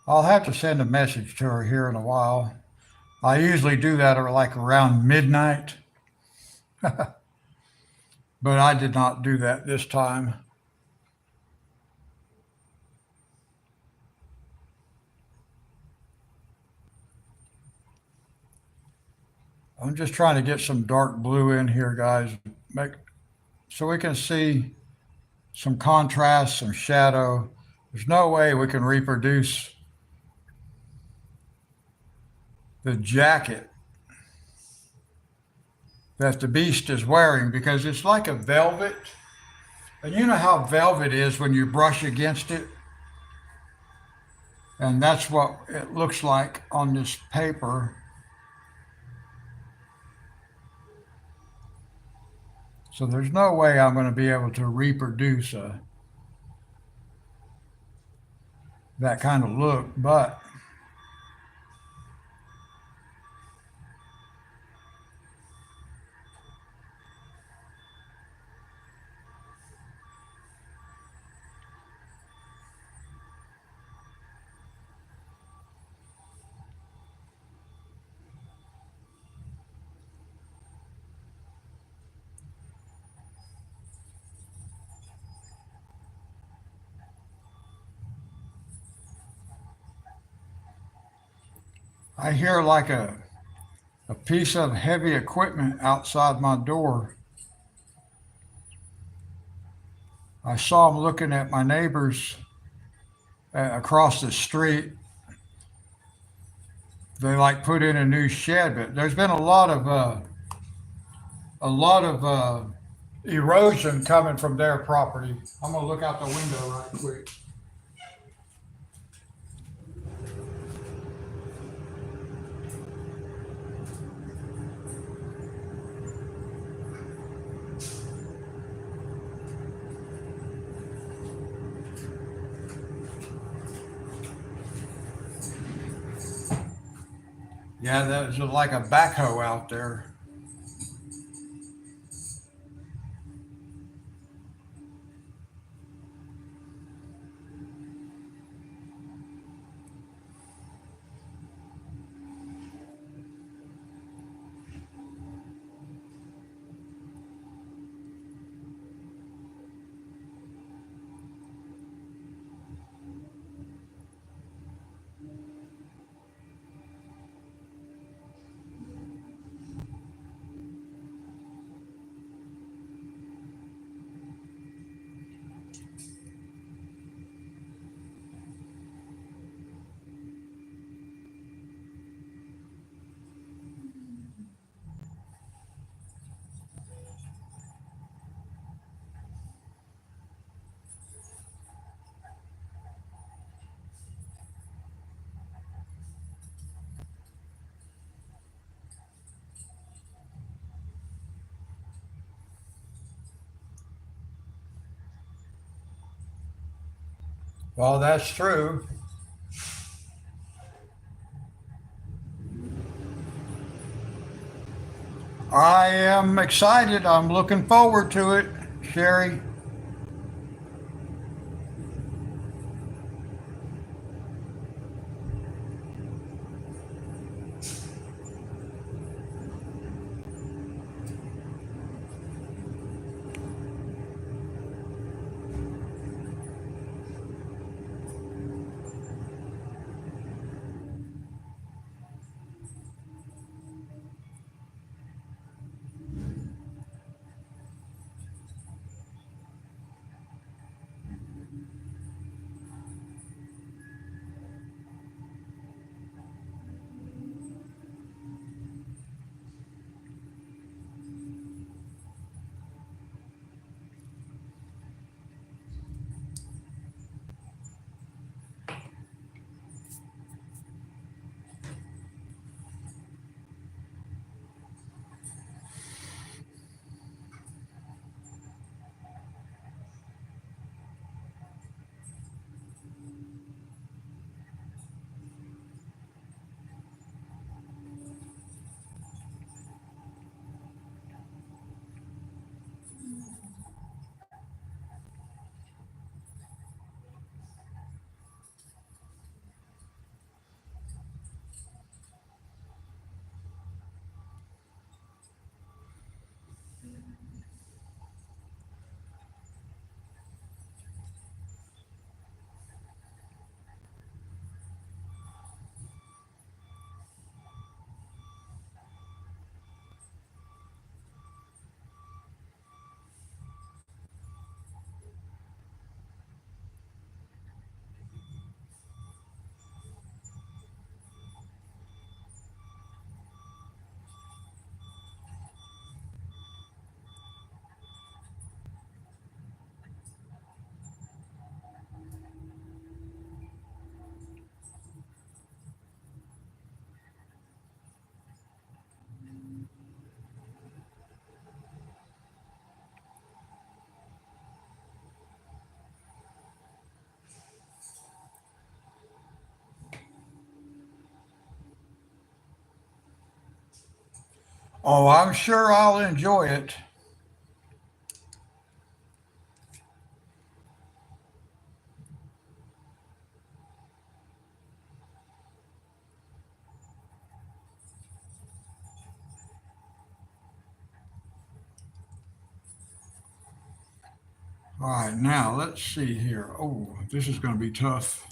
I'll have to send a message to her here in a while. I usually do that like around midnight, but I did not do that this time. I'm just trying to get some dark blue in here, guys, make so we can see some contrast, some shadow. There's no way we can reproduce the jacket that the beast is wearing because it's like a velvet. And you know how velvet is when you brush against it? And that's what it looks like on this paper. So there's no way I'm going to be able to reproduce that kind of look, but I hear like a piece of heavy equipment outside my door. I saw them looking at my neighbors across the street. They like put in a new shed, but there's been a lot of erosion coming from their property. I'm gonna look out the window right quick. Yeah, there's like a backhoe out there. Well, that's true. I am excited. I'm looking forward to it, Sherry. Oh, I'm sure I'll enjoy it. All right, now let's see here. Oh, this is going to be tough.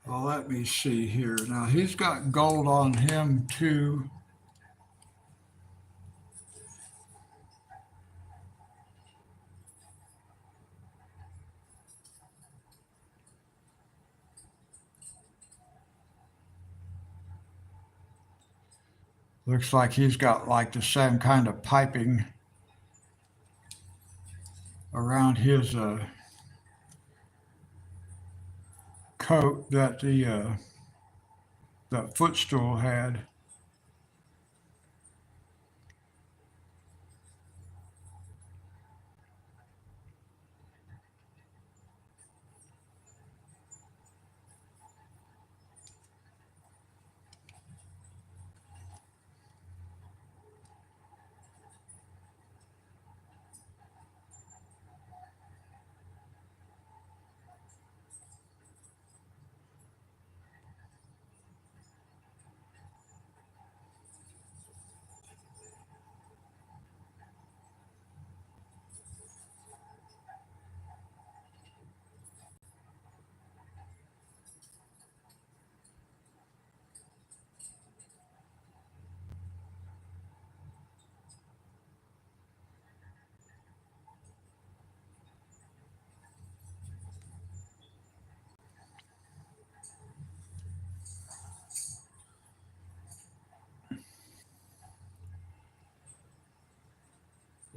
Well, let me see here. Now he's got gold on him too. Looks like he's got like the same kind of piping around his coat that the footstool had.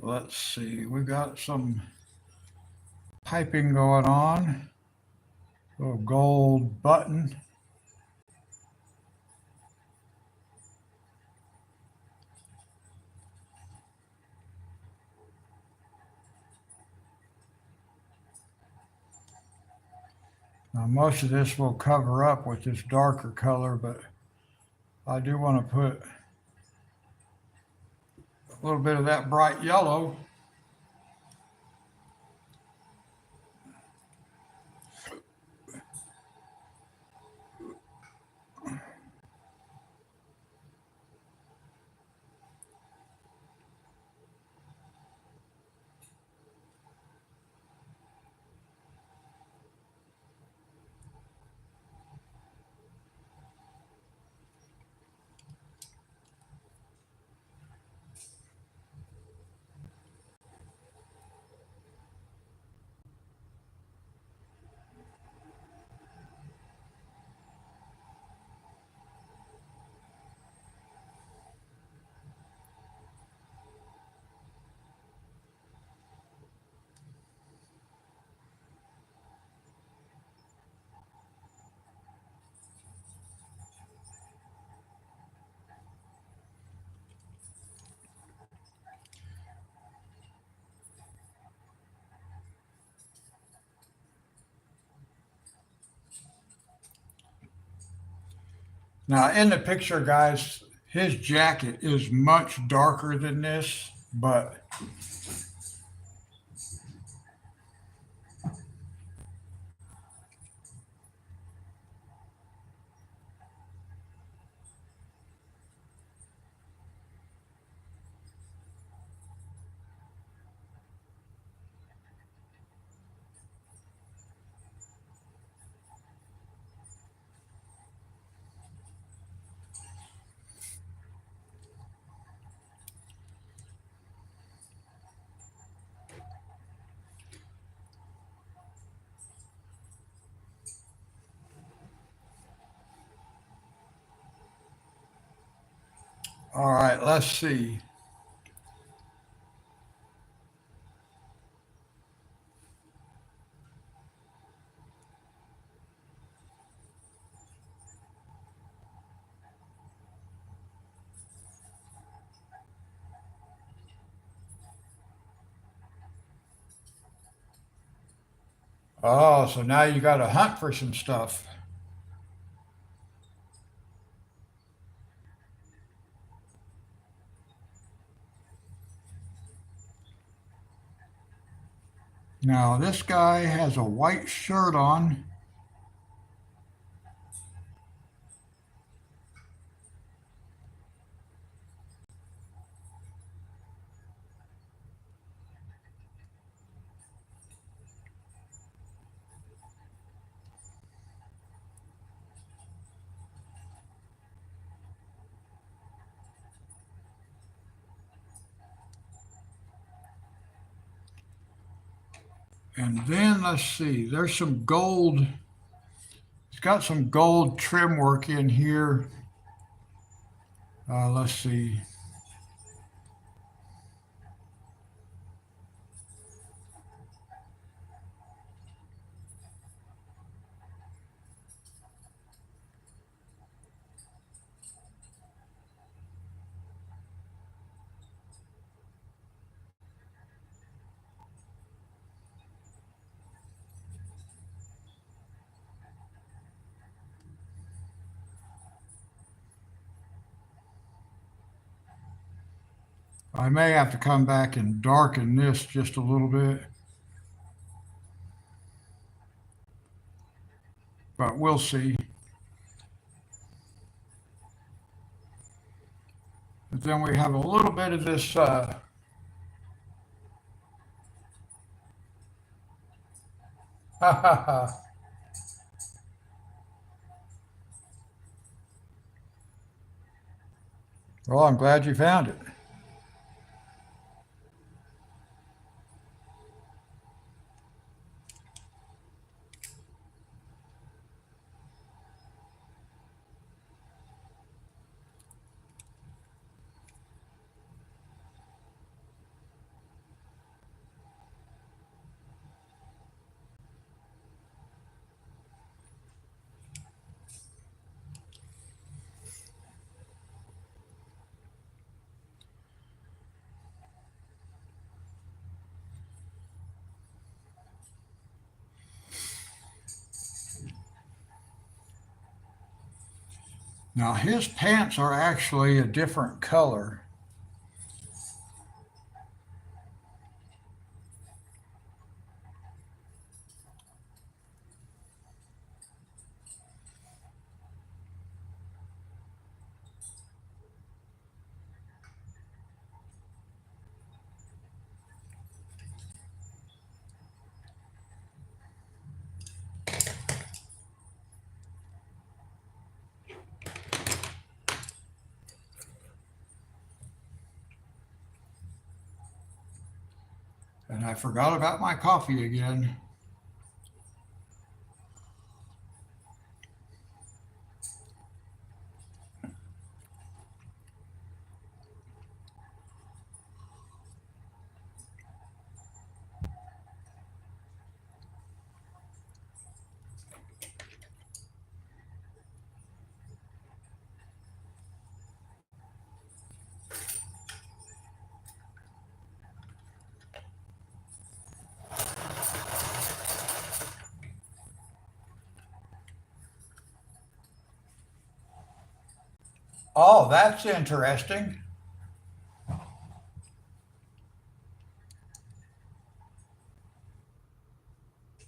Let's see. We got some piping going on. Little gold button. Now most of this will cover up with this darker color, but I do want to put a little bit of that bright yellow. Now in the picture, guys, his jacket is much darker than this, but All right, let's see. Oh, so now you got to hunt for some stuff. Now, this guy has a white shirt on. And then let's see, there's some gold. It's got some gold trim work in here. Let's see. I may have to come back and darken this just a little bit, but we'll see. But then we have a little bit of this. Well, I'm glad you found it. Now, his pants are actually a different color. And I forgot about my coffee again. Oh, that's interesting.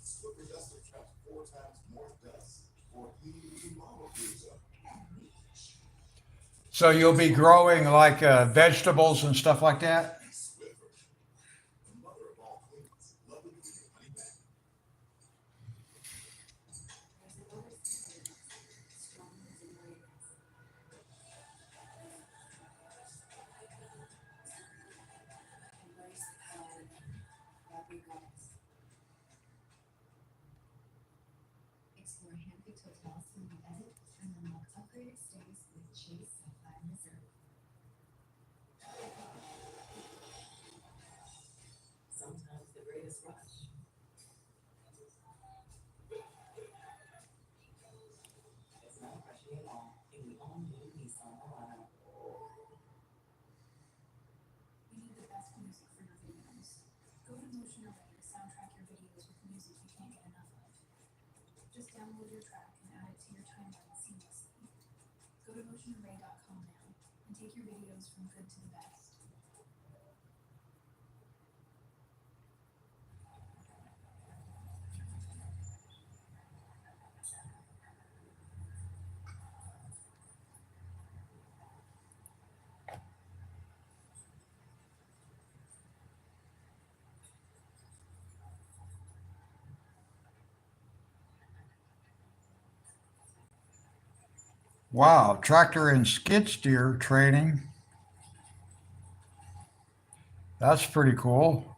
Slippery dust traps 4 times more dust for EV model cruiser. So you'll be growing like vegetables and stuff like that? Swiffer, the mother of all cleans. Love to give you money back. Explore hand-picked hotels when you edit and unlock upgraded stays with Chase Sapphire Reserve. the all-new Nissan Murano. You need the best music for your videos. Go to Motion Array to soundtrack your videos with music you can't get enough of. Just download your track and add it to your timeline seamlessly. Go to motionarray.com now and take your videos from good to the best. Wow, tractor and skid steer training. That's pretty cool.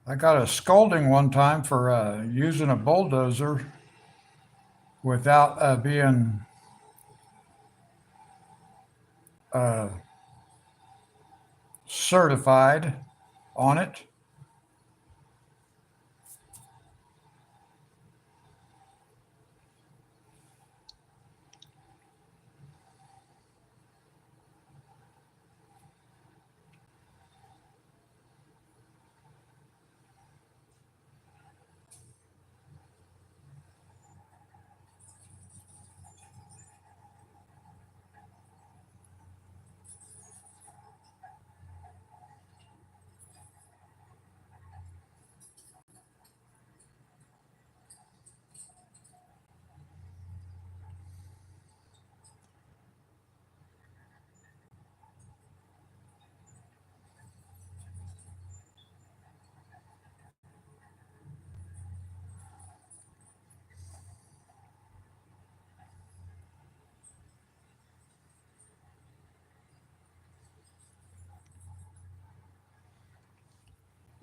I got a scolding one time for using a bulldozer without being uh, certified on it.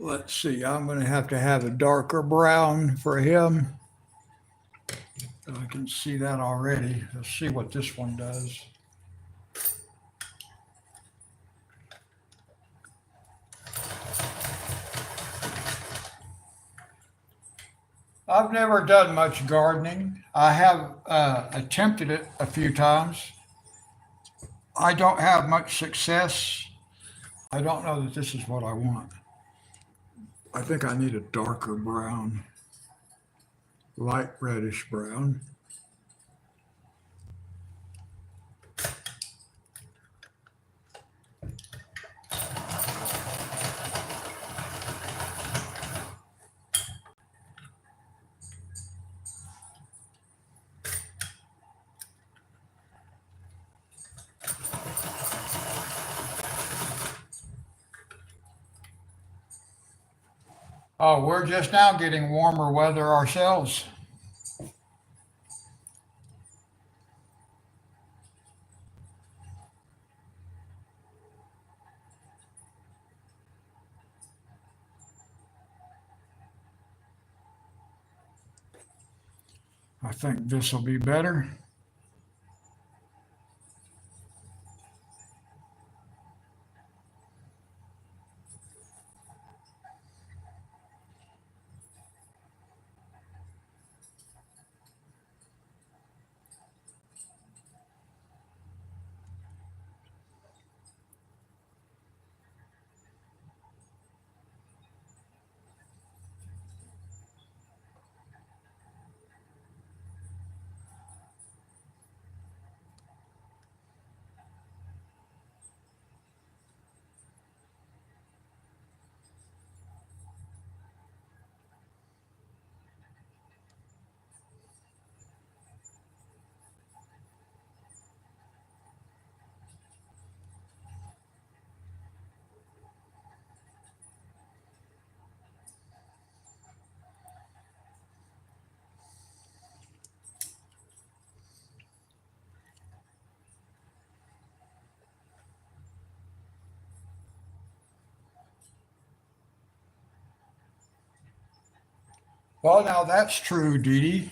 Let's see, I'm going to have a darker brown for him. I can see that already. Let's see what this one does. I've never done much gardening. I have attempted it a few times. I don't have much success. I don't know that this is what I want. I think I need a darker brown, light reddish brown. Oh, we're just now getting warmer weather ourselves. I think this will be better. Well, now that's true, Dee Dee.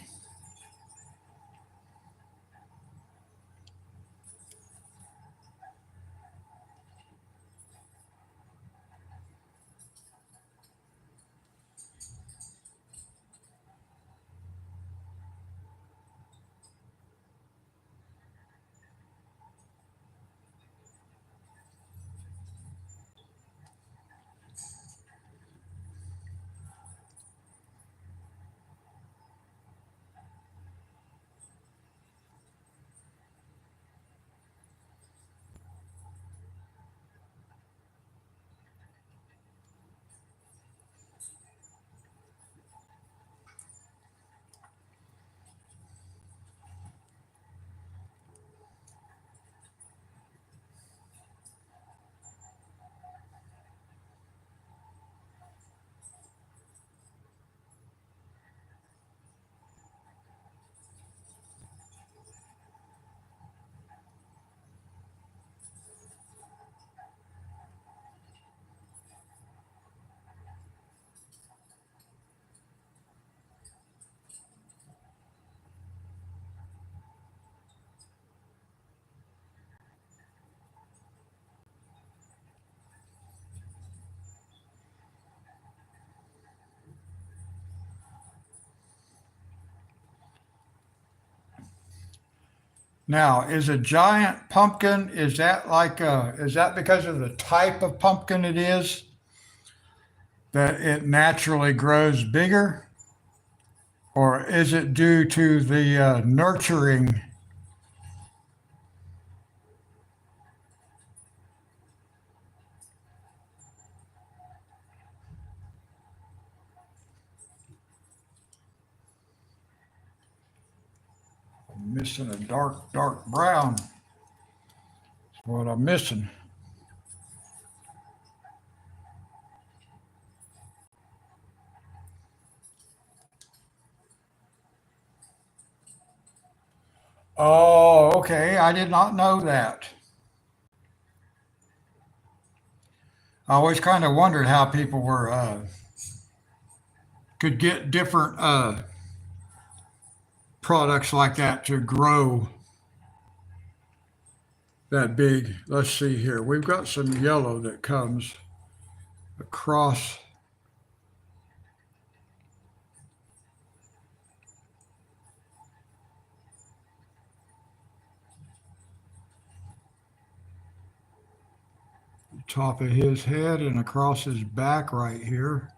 Now, is a giant pumpkin, is that like, is that because of the type of pumpkin it is that it naturally grows bigger? Or is it due to the nurturing? I'm missing a dark brown. That's what I'm missing. Oh, okay. I did not know that. I always kind of wondered how people were could get different products like that to grow that big. Let's see here. We've got some yellow that comes across. The top of his head and across his back right here.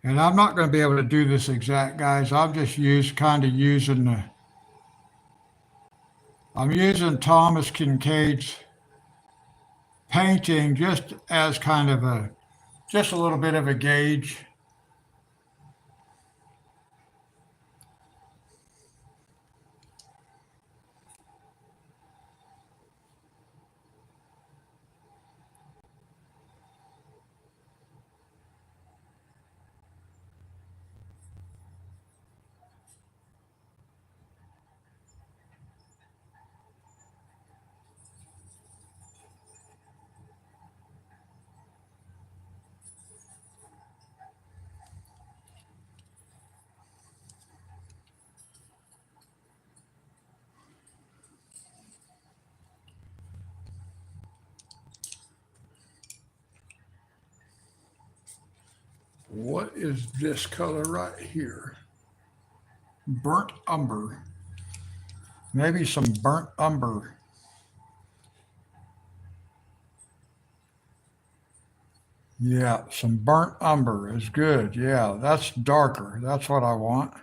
And I'm not going to be able to do this exact, guys. I'm just I'm using Thomas Kincaid's painting just as kind of just a little bit of a gauge. What is this color right here? Burnt umber. Maybe some burnt umber. Yeah, some burnt umber is good. Yeah, that's darker. That's what I want.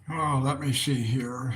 Oh, let me see here.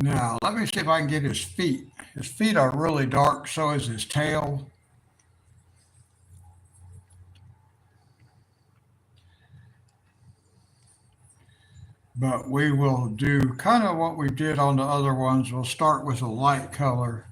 Now, let me see if I can get his feet. His feet are really dark, so is his tail. But we will do kind of what we did on the other ones. We'll start with a light color.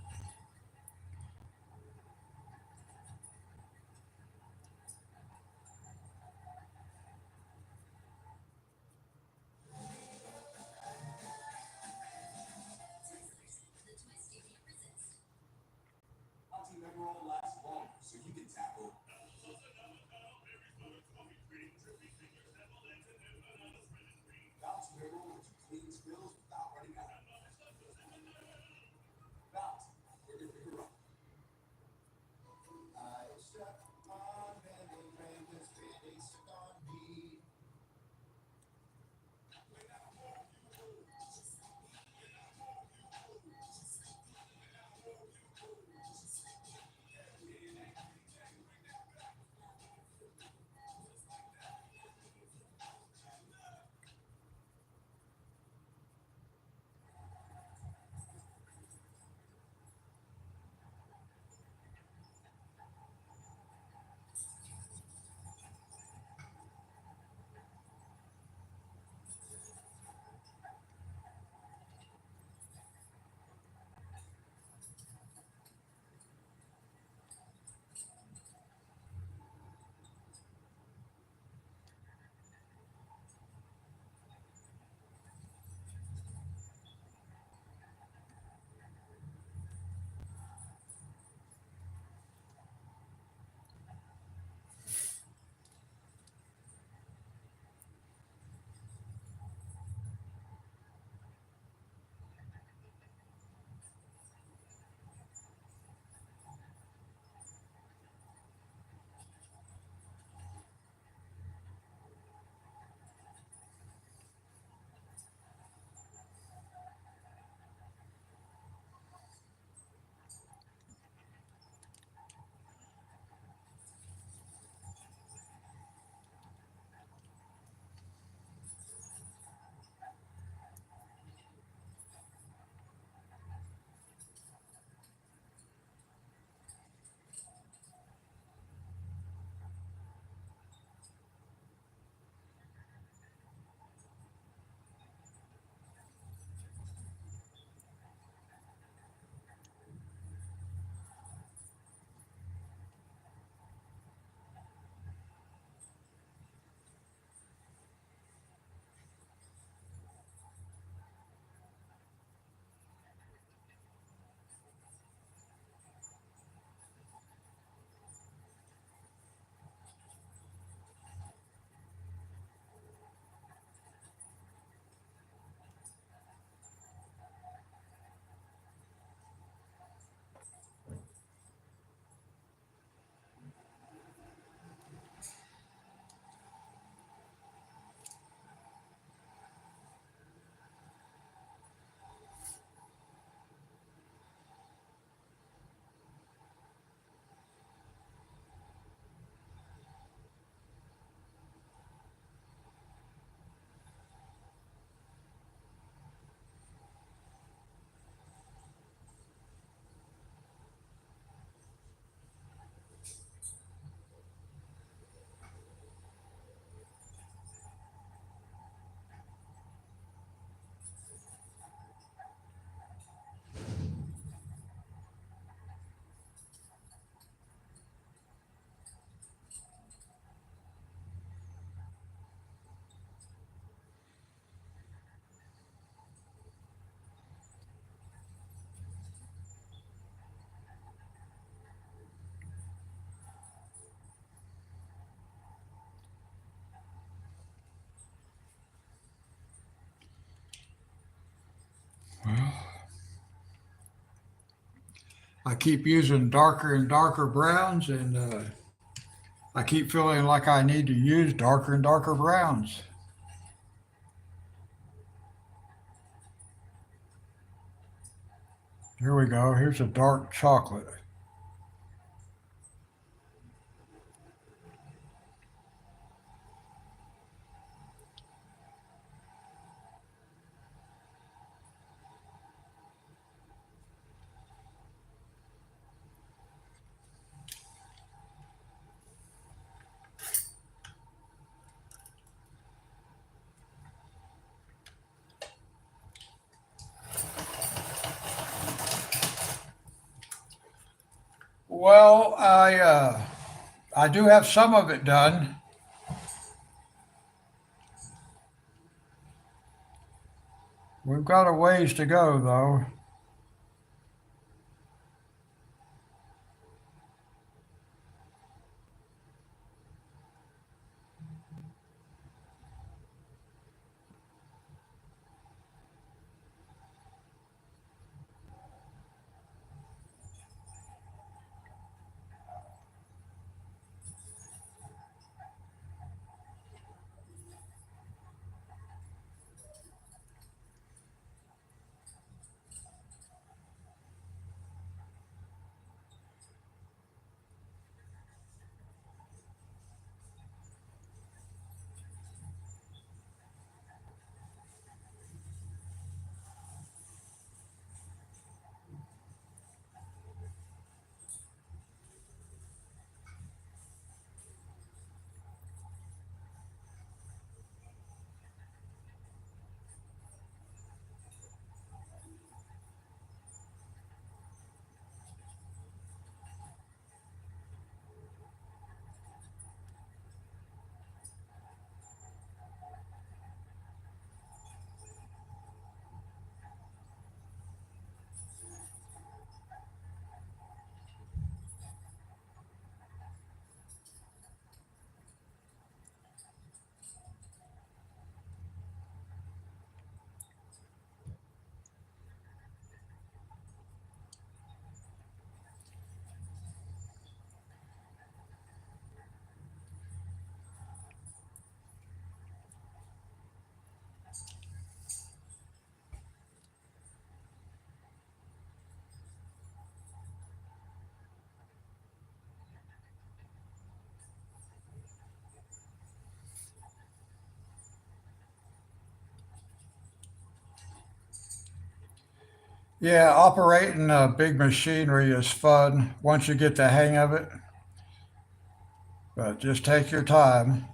Bounty Emerald lasts longer, so you can tackle. Bounty Emerald lets you clean spills without running out. Bounty, where your bigger up. I struck on vending rainbows, spinning stuck on me. I keep using darker and darker browns, and I keep feeling like I need to use darker and darker browns. Here we go. Here's a dark chocolate. Well, I do have some of it done. We've got a ways to go, though. Yeah, operating a big machinery is fun once you get the hang of it, but just take your time.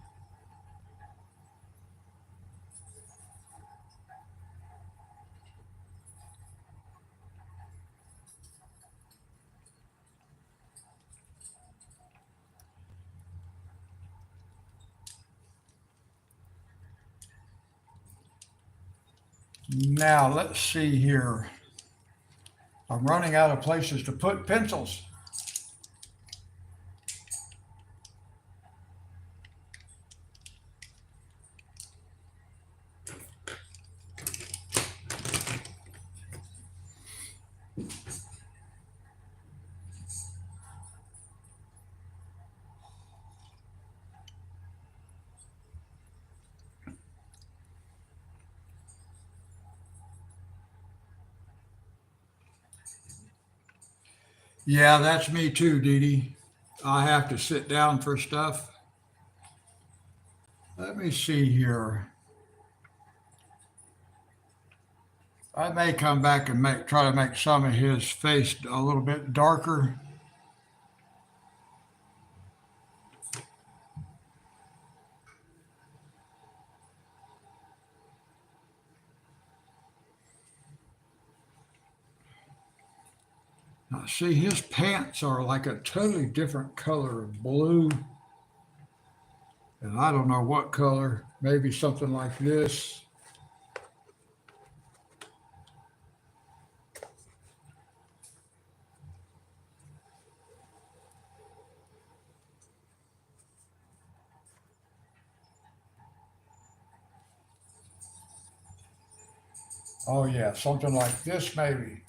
Now, let's see here. I'm running out of places to put pencils. Yeah, that's me too, Dee Dee. I have to sit down for stuff. Let me see here. I may come back and try to make some of his face a little bit darker. Now, see, his pants are like a totally different color of blue. And I don't know what color, maybe something like this. Oh, yeah, something like this, maybe.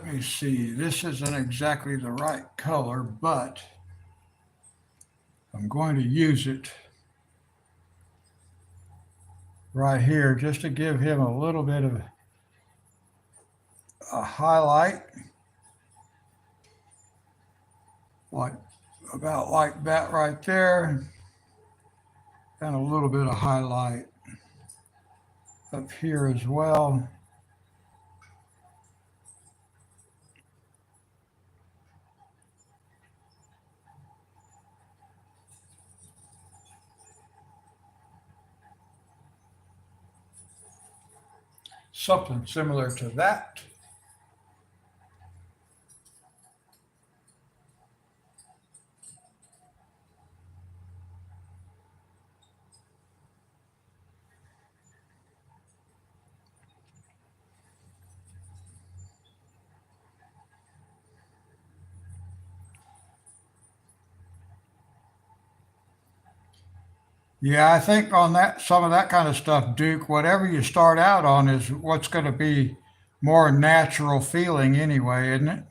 let me see. This isn't exactly the right color, but I'm going to use it right here just to give him a little bit of a highlight, like about like that right there, and a little bit of highlight up here as well. Something similar to that. Yeah, I think on that, some of that kind of stuff, Duke, whatever you start out on is what's going to be more natural feeling anyway, isn't it?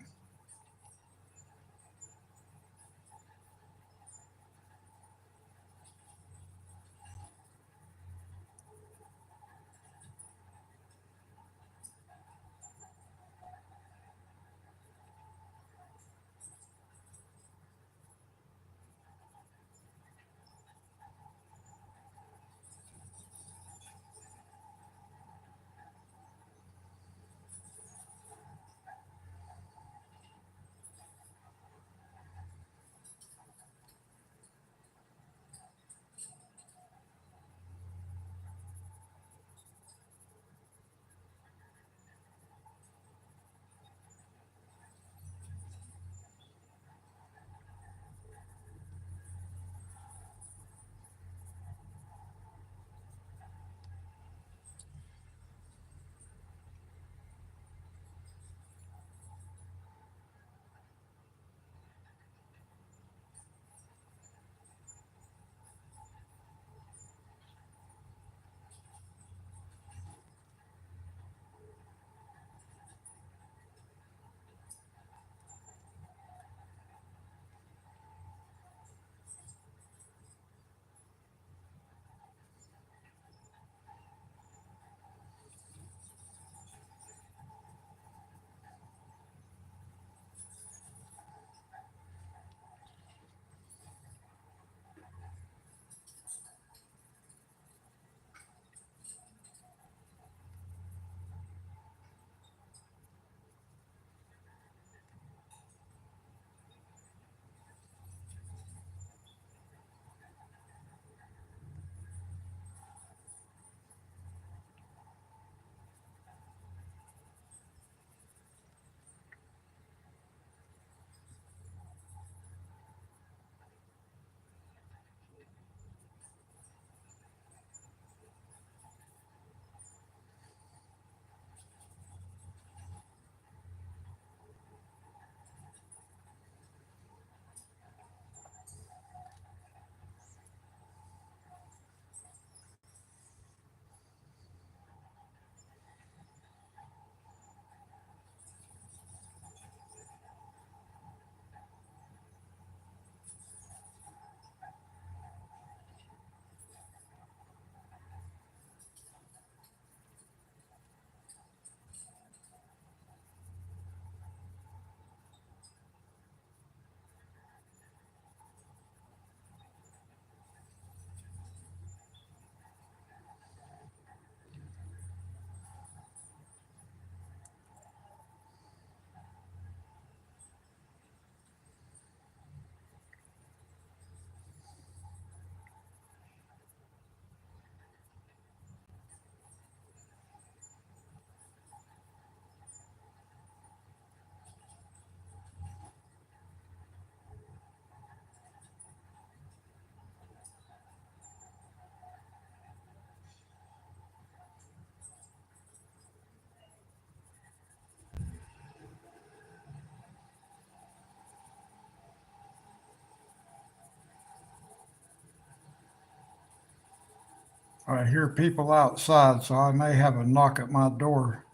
I hear people outside, so I may have a knock at my door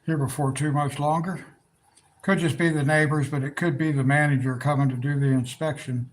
here before too much longer. Could just be the neighbors, but it could be the manager coming to do the inspection.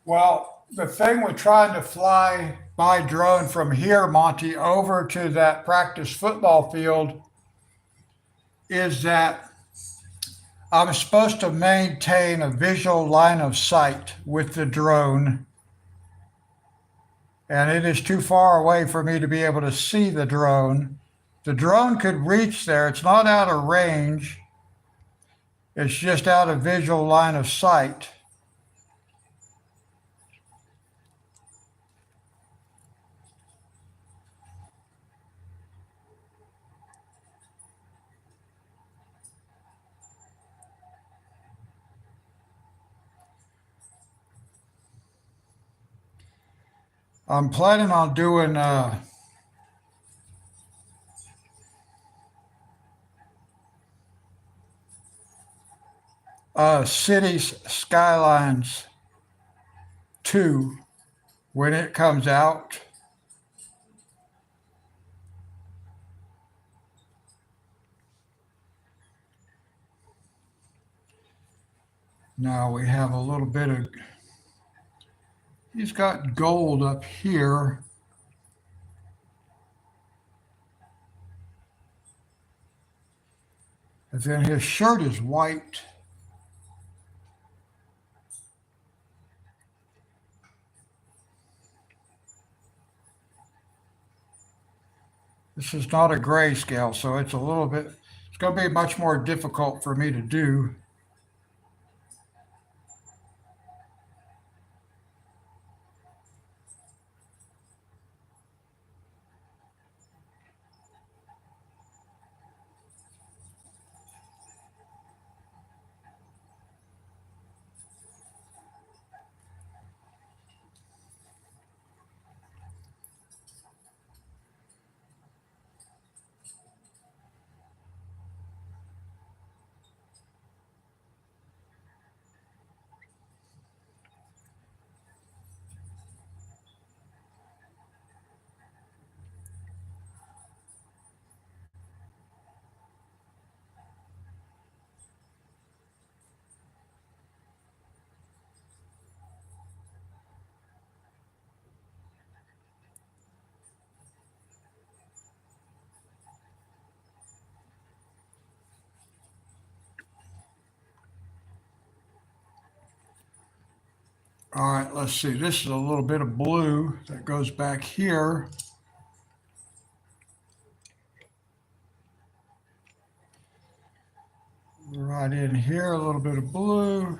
Well, the thing with trying to fly my drone from here, Monty, over to that practice football field is that I'm supposed to maintain a visual line of sight with the drone, and it is too far away for me to be able to see the drone. The drone could reach there, it's not out of range, it's just out of visual line of sight. I'm planning on doing Cities Skylines 2 when it comes out. Now we have a little bit of, he's got gold up here. And then his shirt is white. This is not a grayscale, so it's a little bit, it's going to be much more difficult for me to do. All right, let's see. This is a little bit of blue that goes back here. Right in here, a little bit of blue.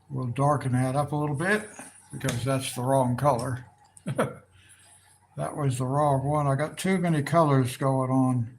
We'll darken that up a little bit because that's the wrong color. That was the wrong one. I got too many colors going on.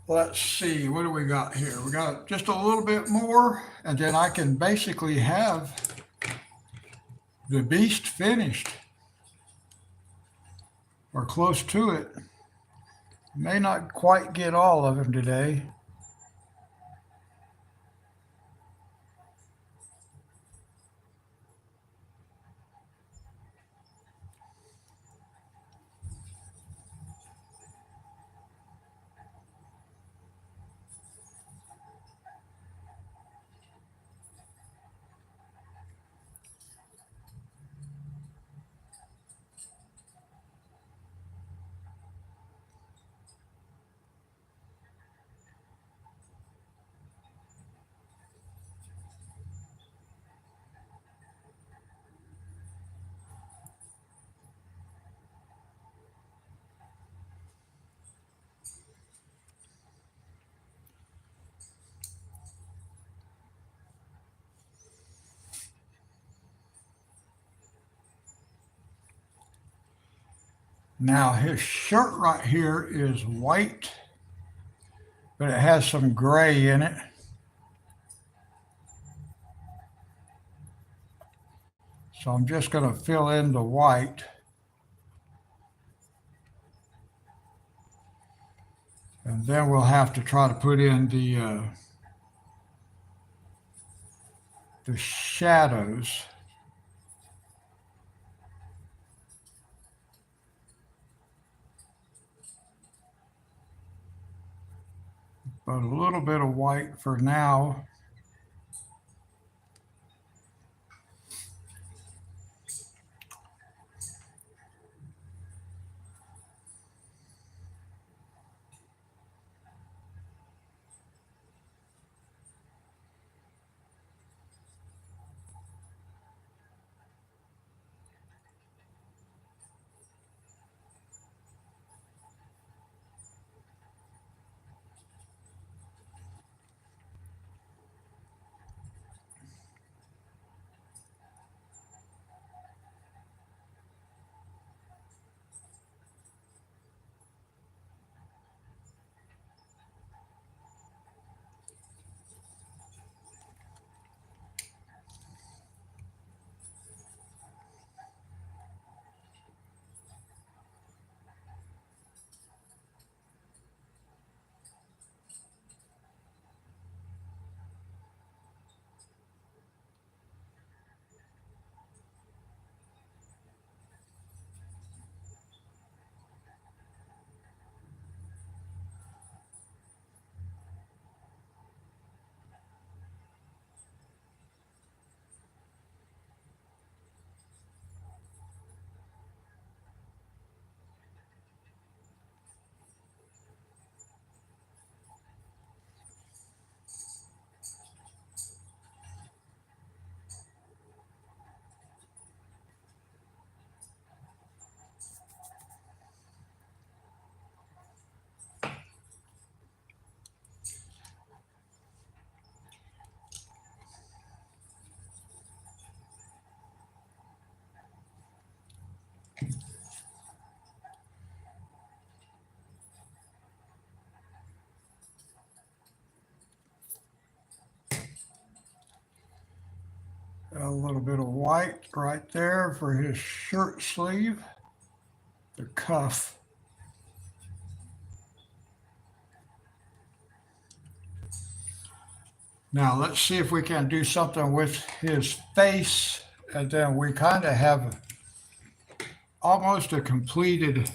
Let's see, what do we got here? We got just a little bit more, and then I can basically have the beast finished or close to it. May not quite get all of them today. Now his shirt right here is white, but it has some gray in it. So I'm just going to fill in the white. And then we'll have to try to put in the shadows. But a little bit of white for now. A little bit of white right there for his shirt sleeve, the cuff. Now let's see if we can do something with his face, and then we kind of have almost a completed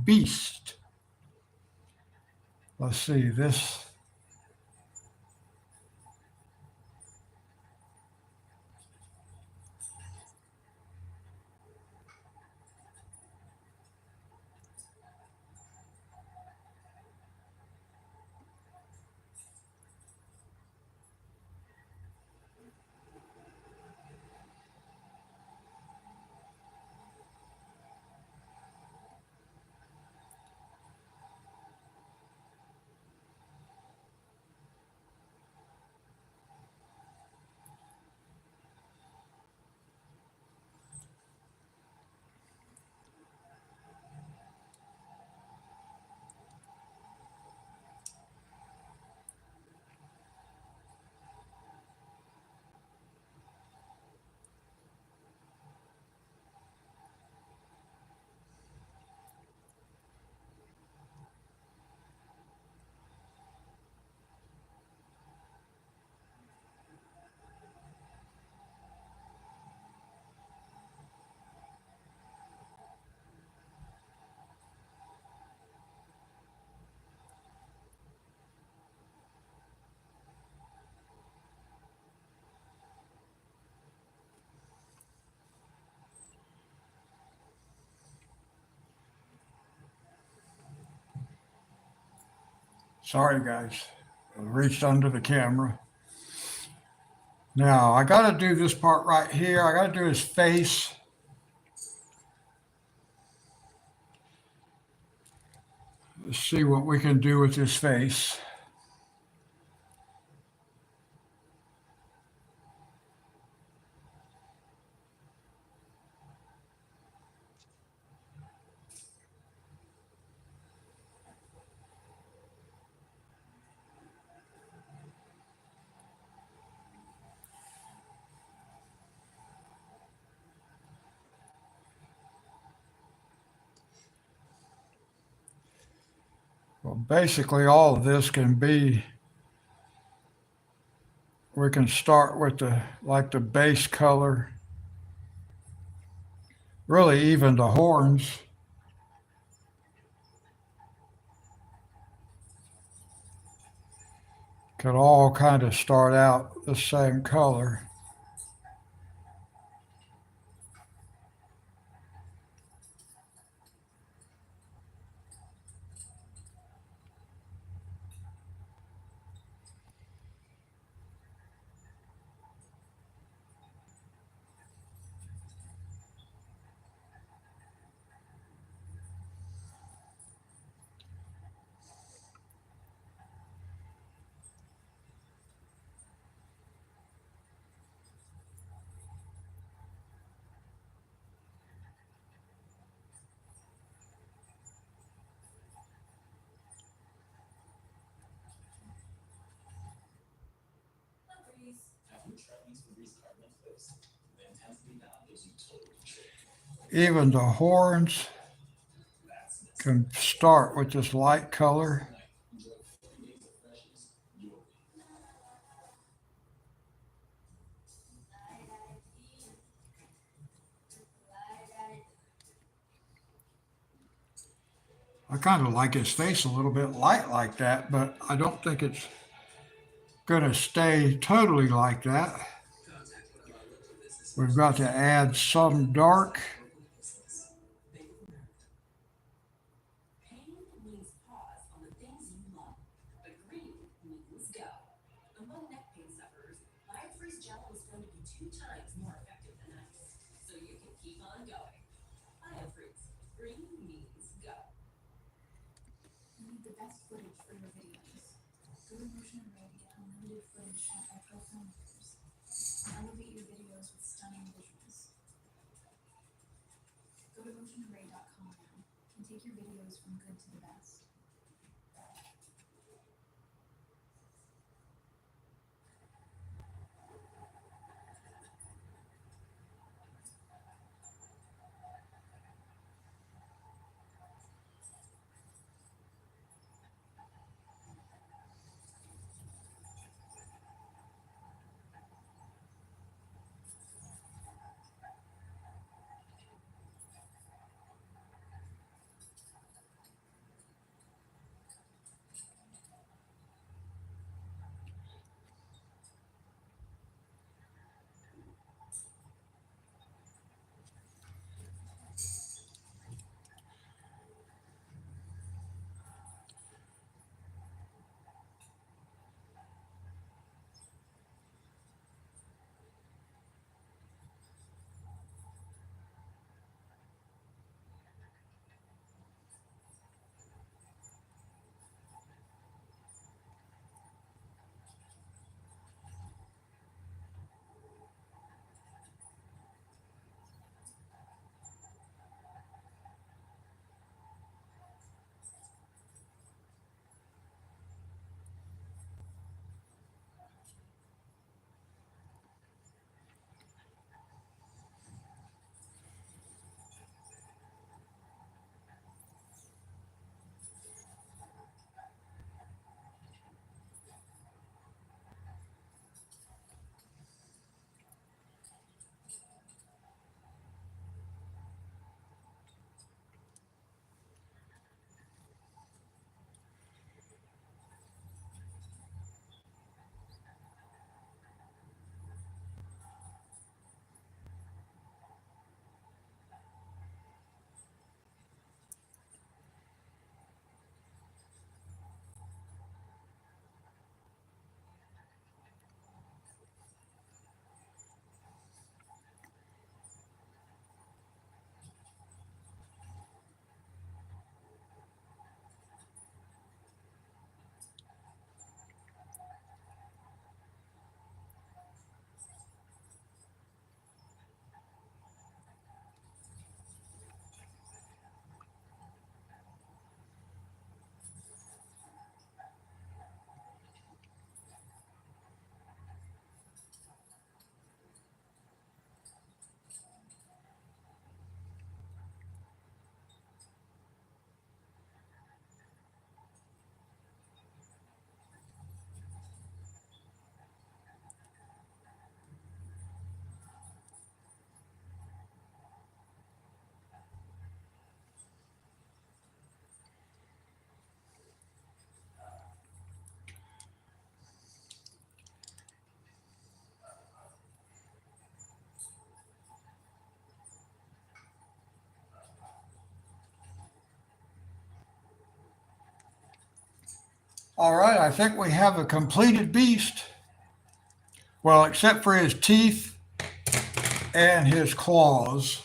beast. Let's see this. Sorry, guys. I reached under the camera. Now, I got to do this part right here. I got to do his face. Let's see what we can do with his face. Well, basically, all of this can be, we can start with the base color, really even the horns could all kind of start out the same color. Even the horns can start with this light color. I kind of like his face a little bit light like that, but I don't think it's going to stay totally like that. We've got to add some dark. Pain means pause on the things you love, but green means go. Among neck pain sufferers, Live Gel is going to be 2 times more effective than ice, so you can keep on going. Live green means go. You need the best footage for your videos. Go to Motion Array to get unlimited footage shot by pro filmmakers. Elevate your videos with stunning visuals. Go to motionarray.com now and take your videos from good to the best. All right, I think we have a completed beast. Well, except for his teeth and his claws.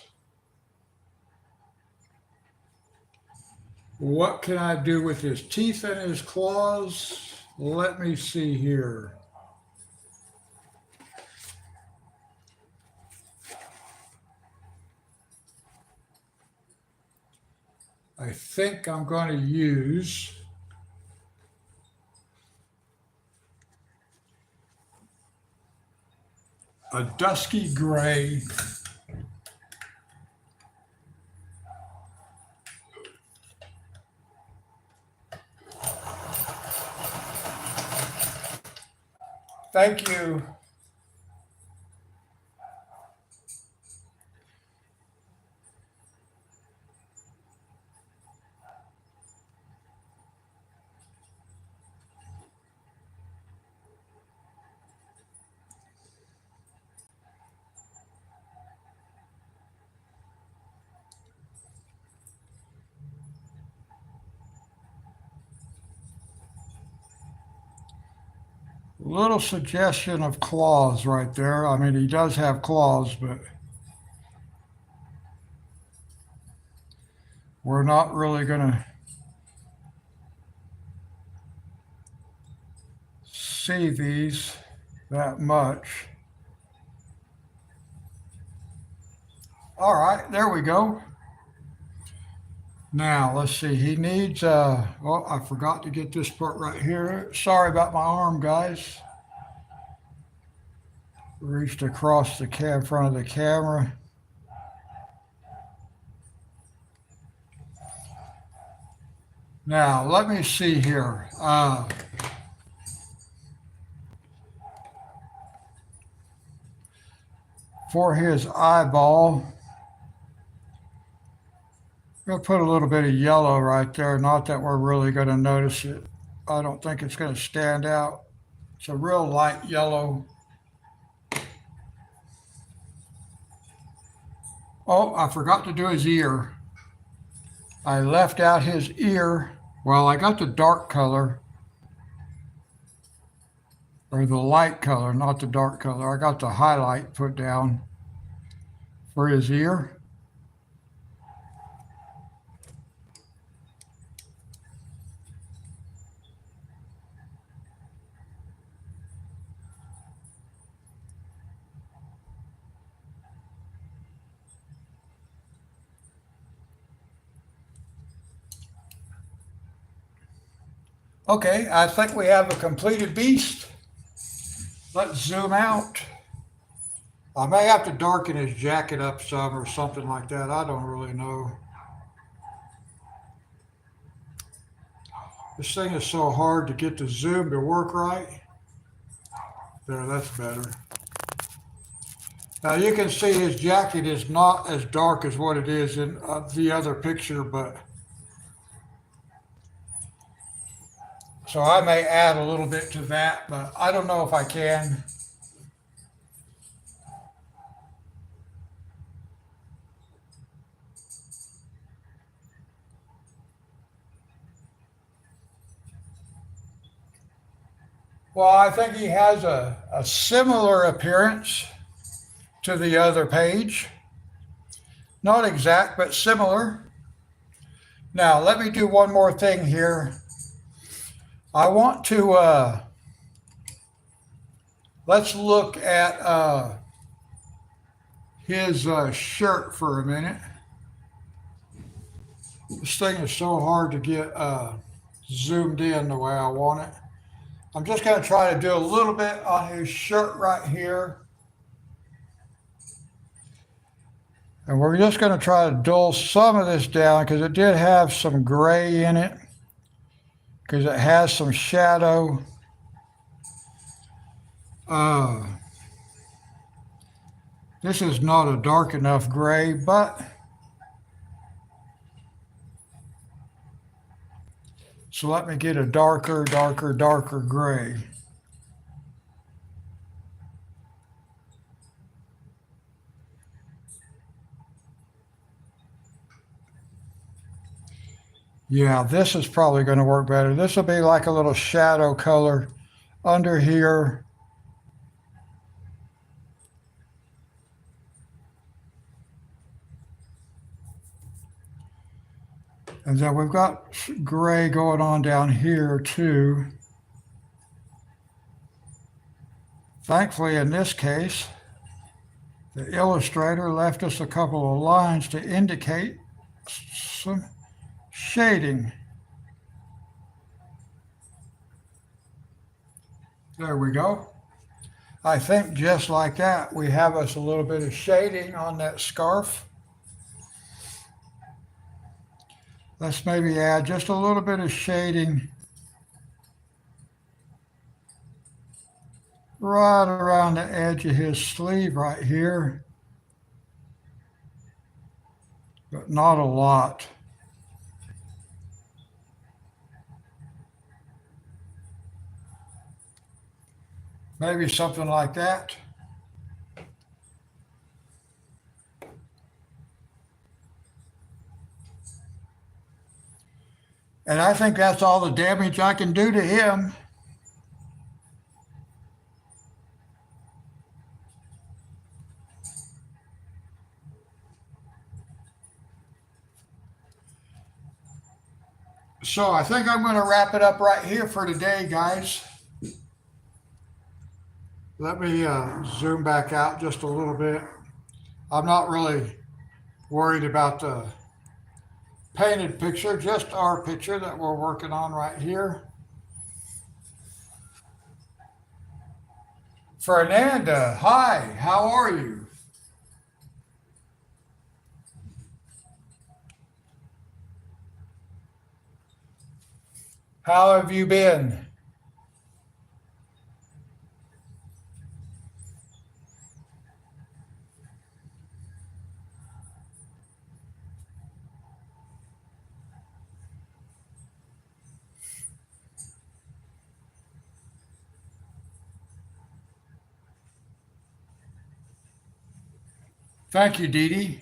What can I do with his teeth and his claws? Let me see here. I think I'm going to use a dusky gray. Thank you. Little suggestion of claws right there. I mean, he does have claws, but we're not really going to see these that much. All right, there we go. Now, let's see. He needs, well, I forgot to get this part right here. Sorry about my arm, guys. Reached across the front of the camera. Now, let me see here. For his eyeball, I'm going to put a little bit of yellow right there. Not that we're really going to notice it. I don't think it's going to stand out. It's a real light yellow. Oh, I forgot to do his ear. I left out his ear. Well, I got the dark color, or the light color, not the dark color. I got the highlight put down for his ear. Okay, I think we have a completed beast. Let's zoom out. I may have to darken his jacket up some or something like that. I don't really know. This thing is so hard to get the zoom to work right. There, that's better. Now you can see his jacket is not as dark as what it is in the other picture, but so I may add a little bit to that, but I don't know if I can. Well, I think he has a similar appearance to the other page. Not exact, but similar. Now, let me do one more thing here. I want to, let's look at his shirt for a minute. This thing is so hard to get zoomed in the way I want it. I'm just going to try to do a little bit on his shirt right here. And we're just going to try to dull some of this down because it did have some gray in it, because it has some shadow. This is not a dark enough gray, but so let me get a darker gray. Yeah, this is probably going to work better. This will be like a little shadow color under here. And then we've got gray going on down here too. Thankfully, in this case, the illustrator left us a couple of lines to indicate some shading. There we go. I think just like that, we have us a little bit of shading on that scarf. Let's maybe add just a little bit of shading right around the edge of his sleeve right here, but not a lot. Maybe something like that. And I think that's all the damage I can do to him. So I think I'm going to wrap it up right here for today, guys. Let me zoom back out just a little bit. I'm not really worried about the painted picture, just our picture that we're working on right here. Fernanda, hi, how are you? How have you been? Thank you, Dee Dee.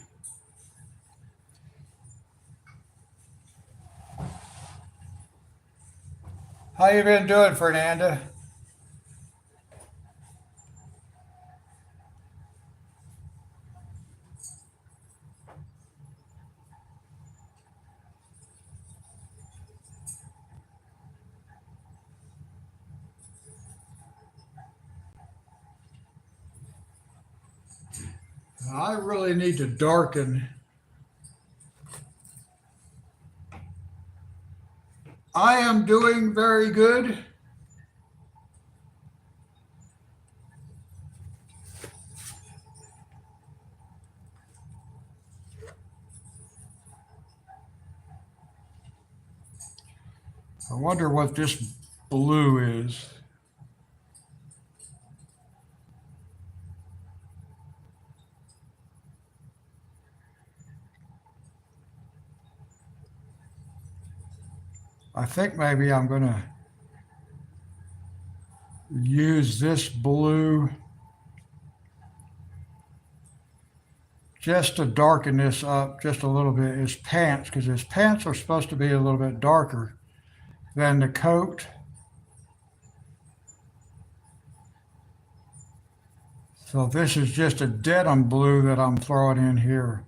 How you been doing, Fernanda? I really need to darken. I am doing very good. I wonder what this blue is. I think maybe I'm going to use this blue just to darken this up just a little bit. His pants, because his pants are supposed to be a little bit darker than the coat. So this is just a denim blue that I'm throwing in here.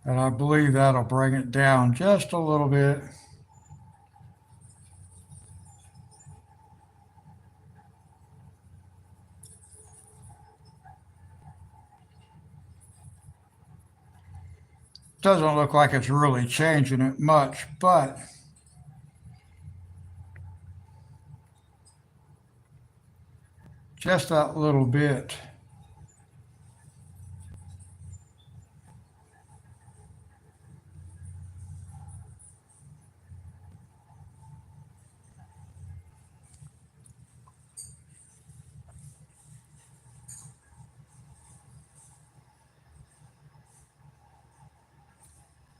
And I believe that'll bring it down just a little bit. Doesn't look like it's really changing it much, but just that little bit.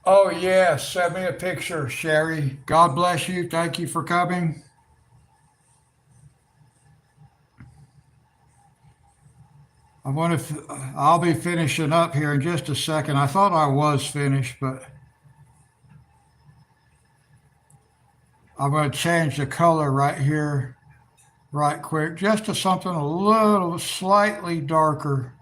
Oh, yes. Send me a picture, Sherry. God bless you. Thank you for coming. I'll be finishing up here in just a second. I thought I was finished, but I'm going to change the color right here, right quick, just to something a little slightly darker.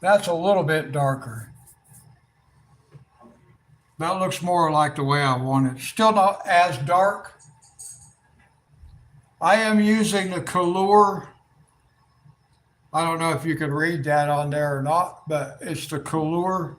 That's a little bit darker. That looks more like the way I want it. Still not as dark. I am using the Color. I don't know if you can read that on there or not, but it's the Color.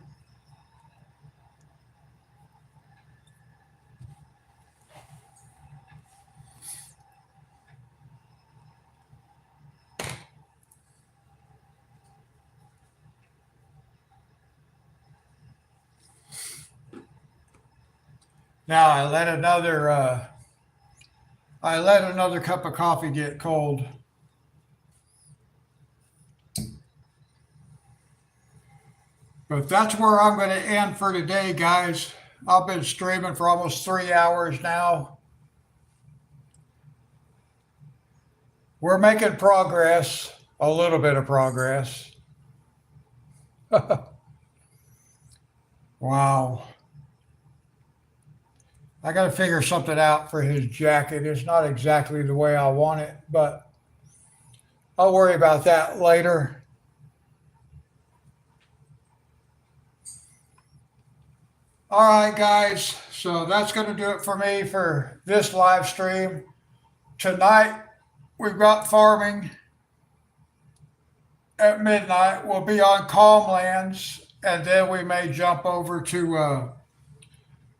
Now I let another cup of coffee get cold. But that's where I'm going to end for today, guys. I've been streaming for almost 3 hours now. We're making progress, a little bit of progress. Wow. I got to figure something out for his jacket. It's not exactly the way I want it, but I'll worry about that later. All right, guys. So that's going to do it for me for this live stream. Tonight, we've got farming at midnight. We'll be on Calm Lands, and then we may jump over to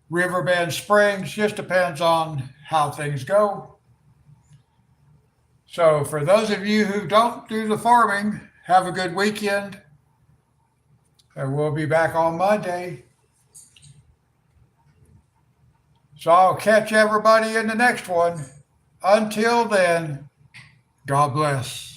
Riverbend Springs. Just depends on how things go. So for those of you who don't do the farming, have a good weekend. And we'll be back on Monday. So I'll catch everybody in the next one. Until then, God bless.